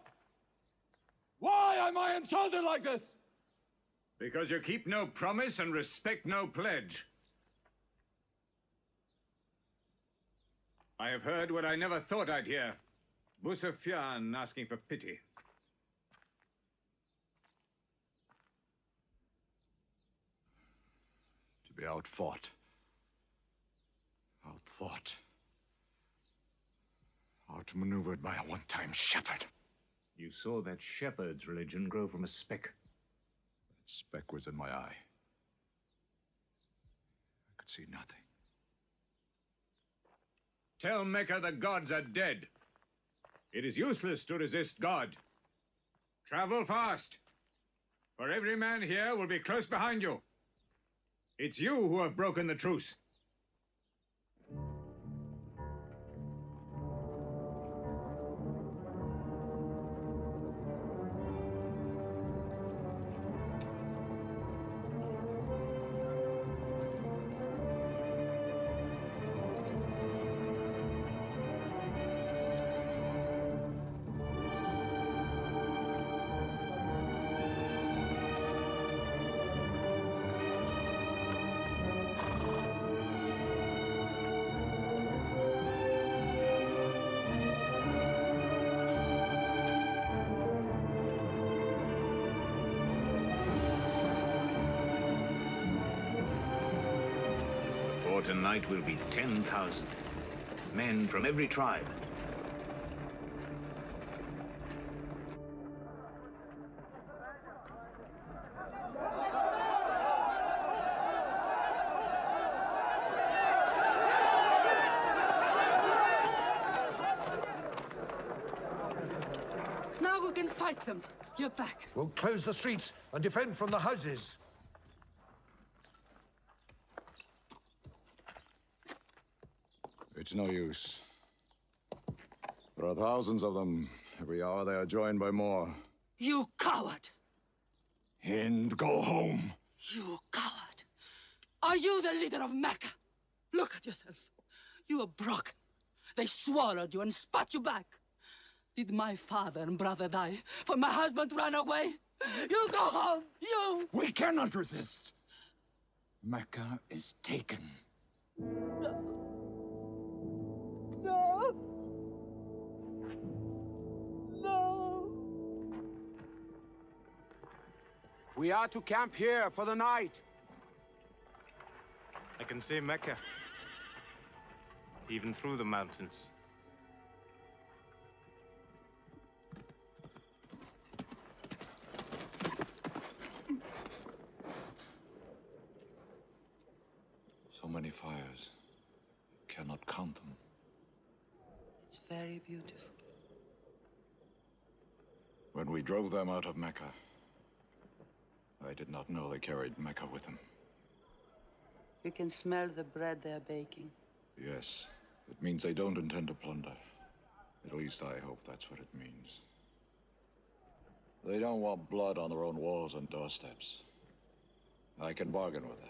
Why am I insulted like this? Because you keep no promise and respect no pledge. I have heard what I never thought I'd hear. Busofyan asking for pity. To be outfought. Outthought. Outmaneuvered by a one-time shepherd. You saw that shepherd's religion grow from a speck. That speck was in my eye. see nothing. Tell Mecca the gods are dead. It is useless to resist God. Travel fast, for every man here will be close behind you. It's you who have broken the truce. For tonight will be 10,000 men from every tribe. Now we can fight them. You're back. We'll close the streets and defend from the houses. It's no use. There are thousands of them. Every hour they are joined by more. You coward! Hind, go home. You coward! Are you the leader of Mecca? Look at yourself. You are broken. They swallowed you and spat you back. Did my father and brother die for my husband to run away? You go home! You! We cannot resist. Mecca is taken. No. No. We are to camp here for the night. I can see Mecca, even through the mountains. So many fires. Cannot count them. It's very beautiful. When we drove them out of Mecca, I did not know they carried Mecca with them. We can smell the bread they're baking. Yes, it means they don't intend to plunder. At least I hope that's what it means. They don't want blood on their own walls and doorsteps. I can bargain with that.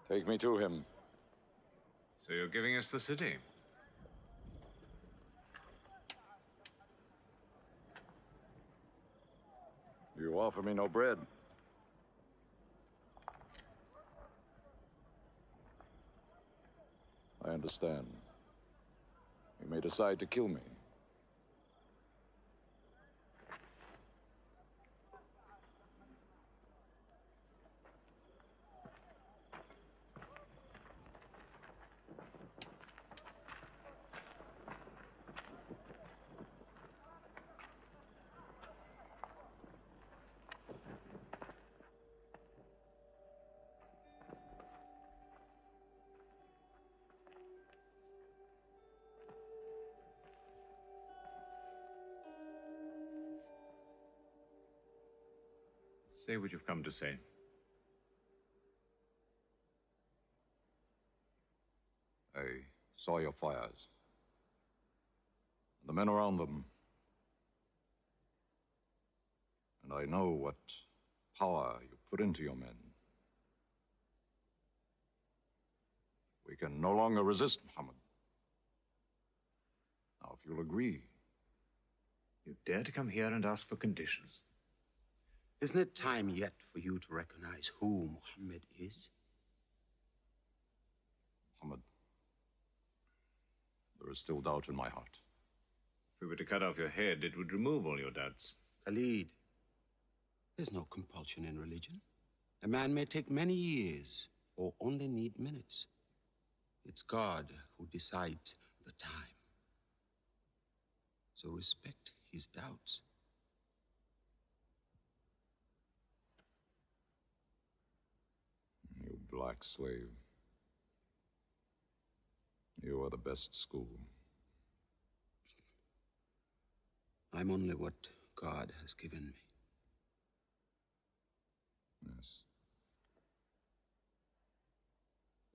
Take me to him. So you're giving us the city? You offer me no bread. I understand. You may decide to kill me. Say what you've come to say. I saw your fires. The men around them. And I know what power you put into your men. We can no longer resist Muhammad. Now, if you'll agree, you dare to come here and ask for conditions. Isn't it time yet for you to recognize who Muhammad is? Muhammad, there is still doubt in my heart. If we were to cut off your head, it would remove all your doubts. Khalid, there's no compulsion in religion. A man may take many years or only need minutes. It's God who decides the time. So respect his doubts. You black slave. You are the best school. I'm only what God has given me. Yes.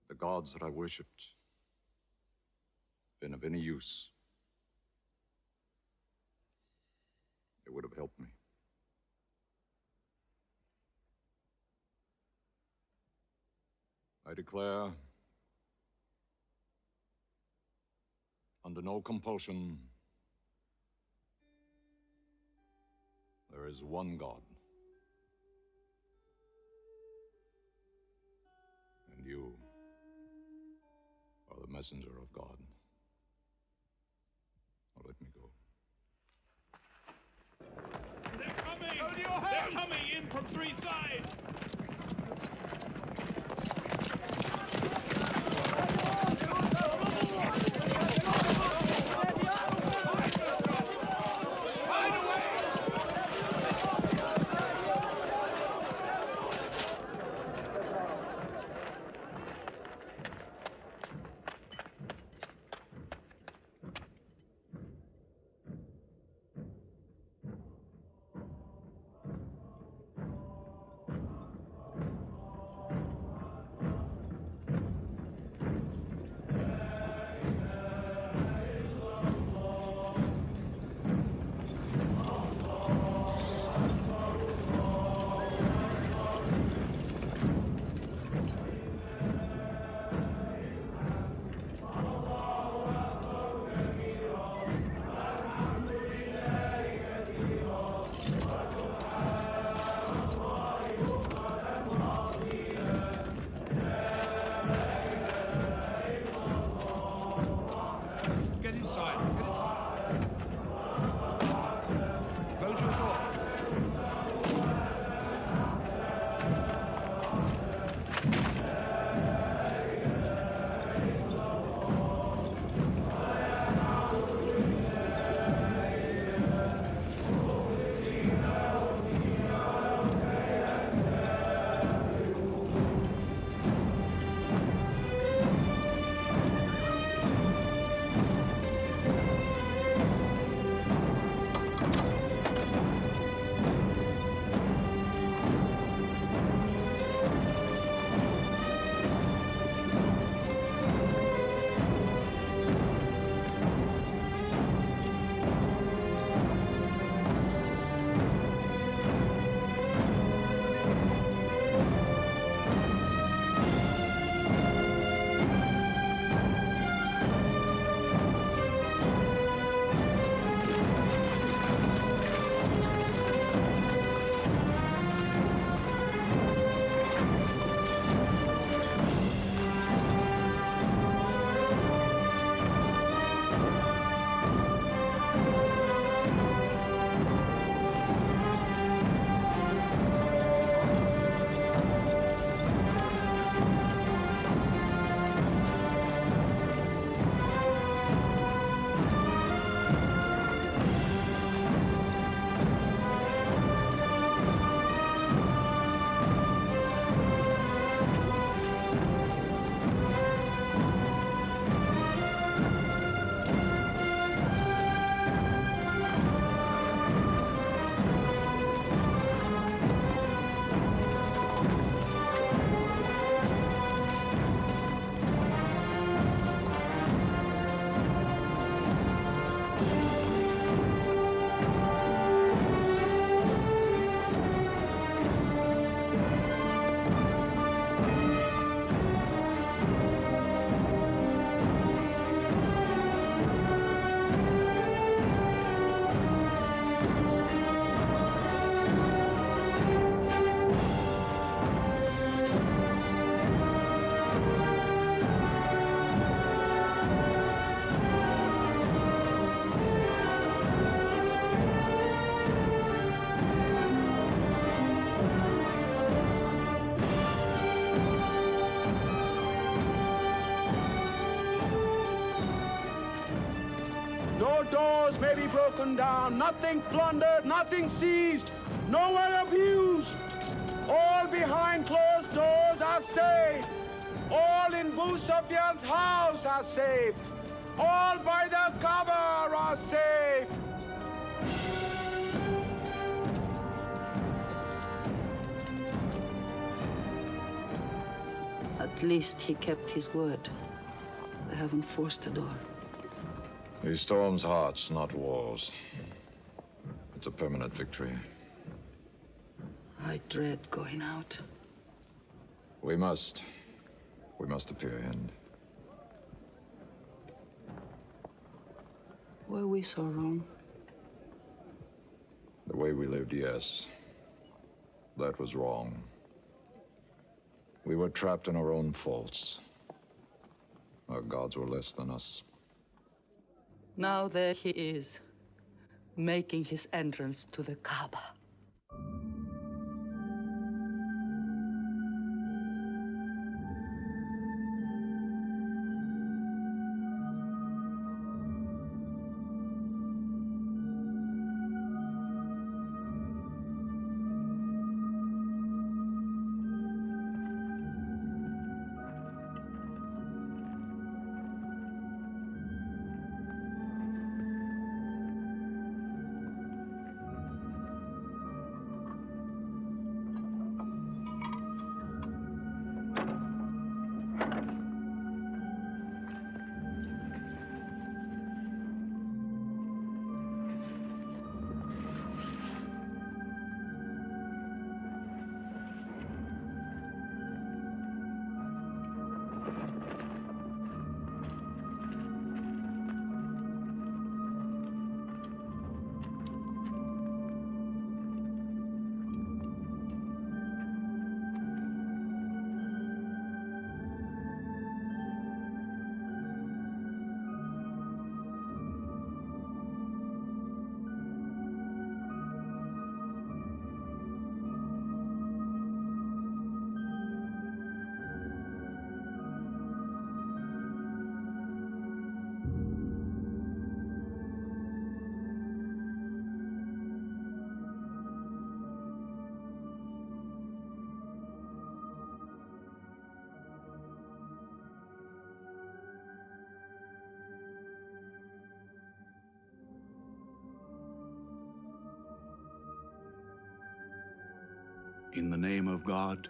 The gods that I worshipped been of any use, they would have helped me. I declare, under no compulsion, there is one God. And you are the messenger of God. Now let me go. They're coming! They're coming in from three sides! walls may be broken down, nothing plundered, nothing seized, no one abused. All behind closed doors are safe. All in Abu Sufyan's house are safe. All by the Kaaba are safe. At least he kept his word. They haven't forced the door. He storms hearts, not walls. It's a permanent victory. I dread going out. We must. We must appear in. Were we so wrong? The way we lived, yes. That was wrong. We were trapped in our own faults. Our gods were less than us. Now there he is, making his entrance to the Kaaba. In the name of God,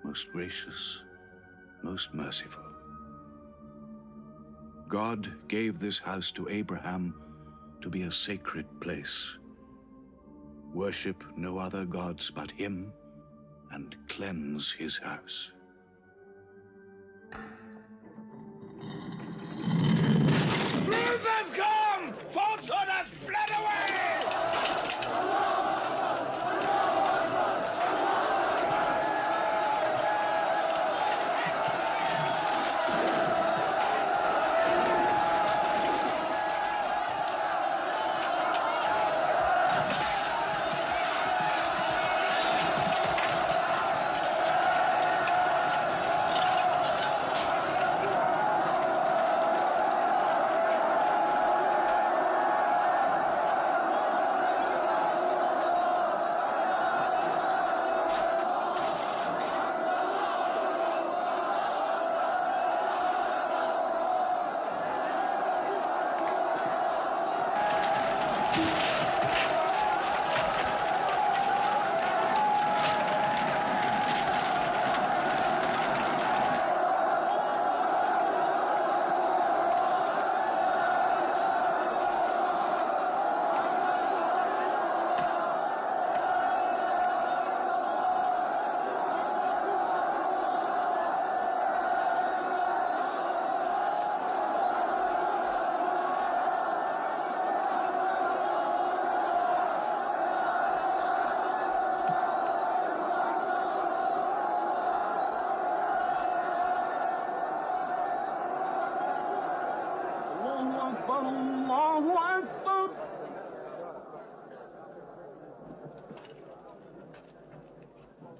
most gracious, most merciful. God gave this house to Abraham to be a sacred place. Worship no other gods but him, and cleanse his house. Truth has come! Falsehood has fled away!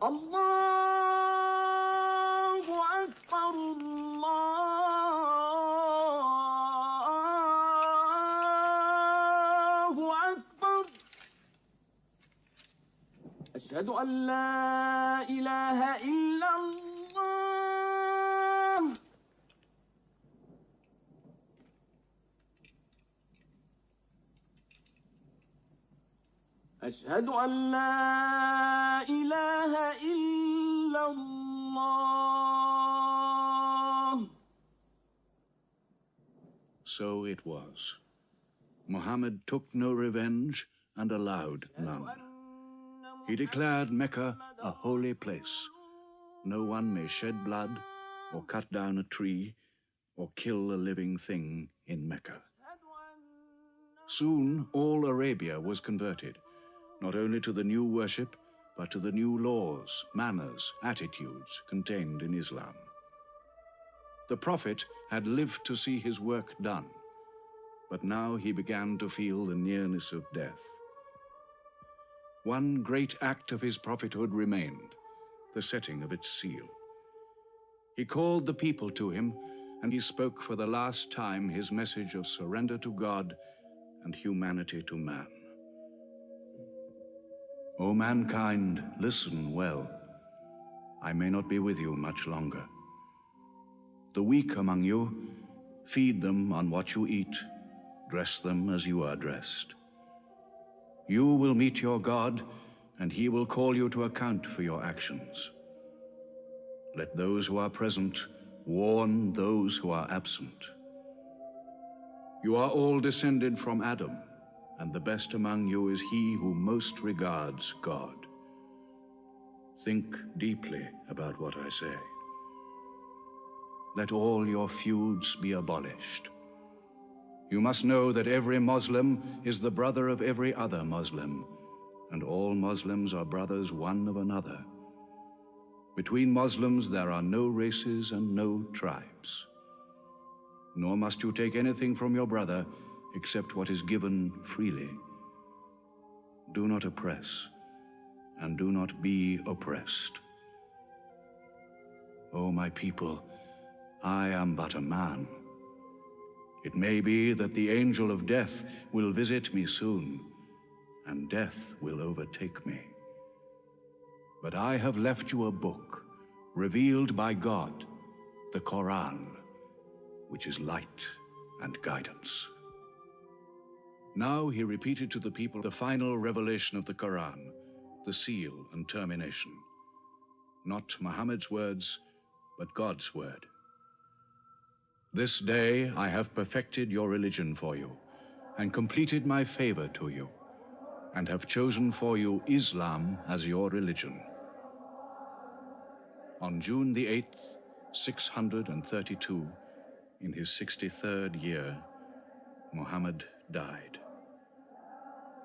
Allahu Akbar, أشهد أن لا إله إلا الله. أشهد أن لا إله إلا الله. So it was. Muhammad took no revenge and allowed none. He declared Mecca a holy place. No one may shed blood, or cut down a tree, or kill a living thing in Mecca. Soon all Arabia was converted, not only to the new worship, but to the new laws, manners, attitudes contained in Islam. The Prophet had lived to see his work done, but now he began to feel the nearness of death. One great act of his prophethood remained, the setting of its seal. He called the people to him, and he spoke for the last time his message of surrender to God and humanity to man. O mankind, listen well. I may not be with you much longer. The weak among you, feed them on what you eat, dress them as you are dressed. You will meet your God, and he will call you to account for your actions. Let those who are present warn those who are absent. You are all descended from Adam, and the best among you is he who most regards God. Think deeply about what I say. Let all your feuds be abolished. You must know that every Muslim is the brother of every other Muslim, and all Muslims are brothers one of another. Between Muslims there are no races and no tribes. Nor must you take anything from your brother except what is given freely. Do not oppress, and do not be oppressed. O my people, I am but a man. It may be that the angel of death will visit me soon, and death will overtake me. But I have left you a book, revealed by God, the Quran, which is light and guidance. Now he repeated to the people the final revelation of the Quran, the seal and termination. Not Muhammad's words, but God's word. This day I have perfected your religion for you, and completed my favor to you, and have chosen for you Islam as your religion. On June the 8th, 632, in his 63rd year, Muhammad died.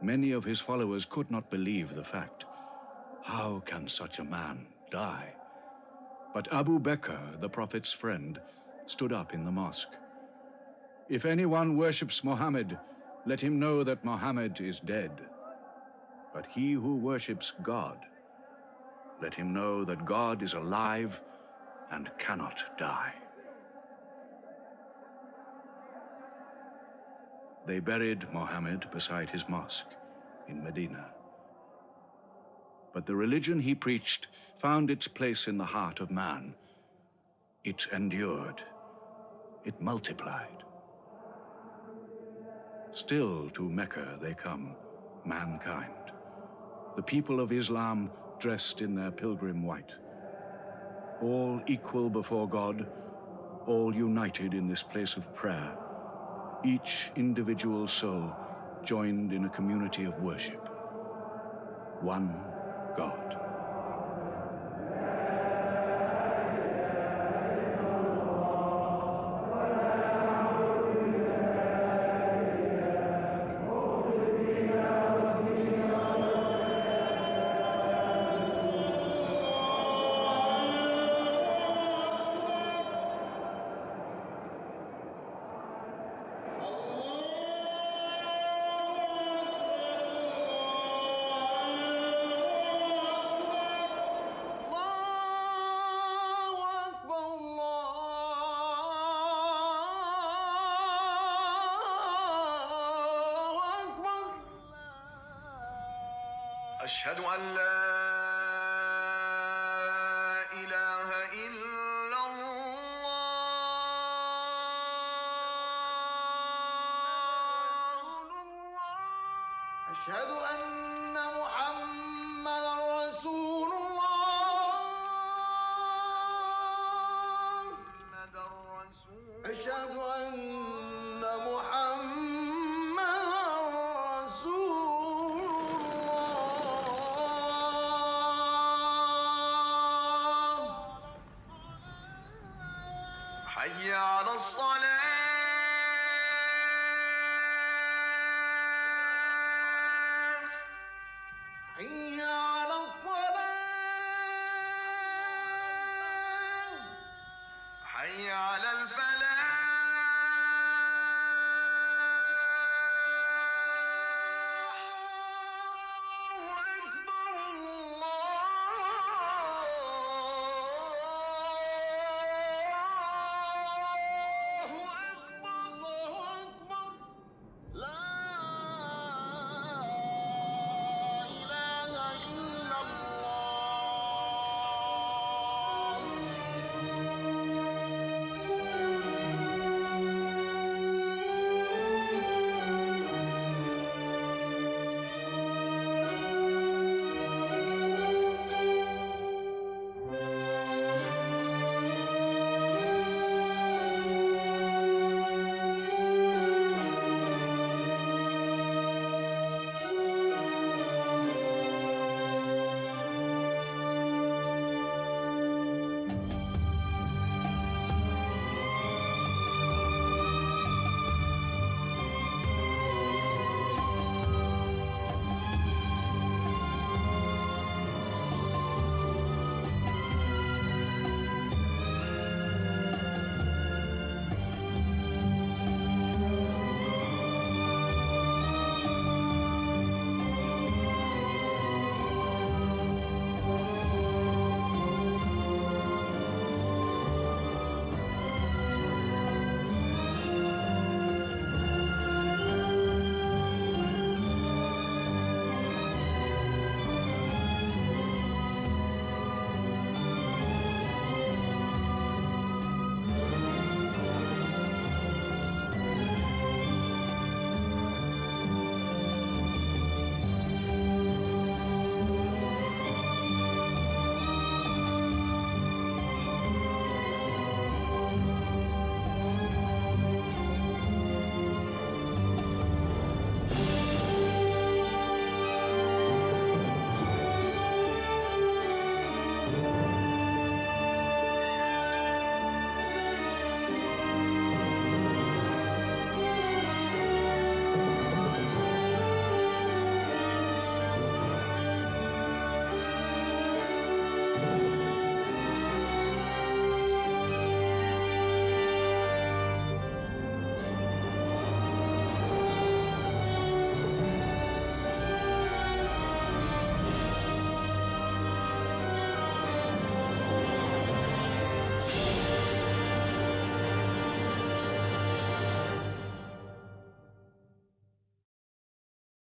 Many of his followers could not believe the fact. How can such a man die? But Abu Bakr, the Prophet's friend, stood up in the mosque. If anyone worships Muhammad, let him know that Muhammad is dead. But he who worships God, let him know that God is alive and cannot die. They buried Muhammad beside his mosque in Medina. But the religion he preached found its place in the heart of man. It endured. It multiplied. Still to Mecca they come, mankind. The people of Islam dressed in their pilgrim white. All equal before God, all united in this place of prayer. Each individual soul joined in a community of worship. One God. أشهد أن لا أشهد أن محمدا رسول الله. أشهد أن محمدا رسول الله. حي على الصلاة. حي على الصلاة. حي على الفلاح.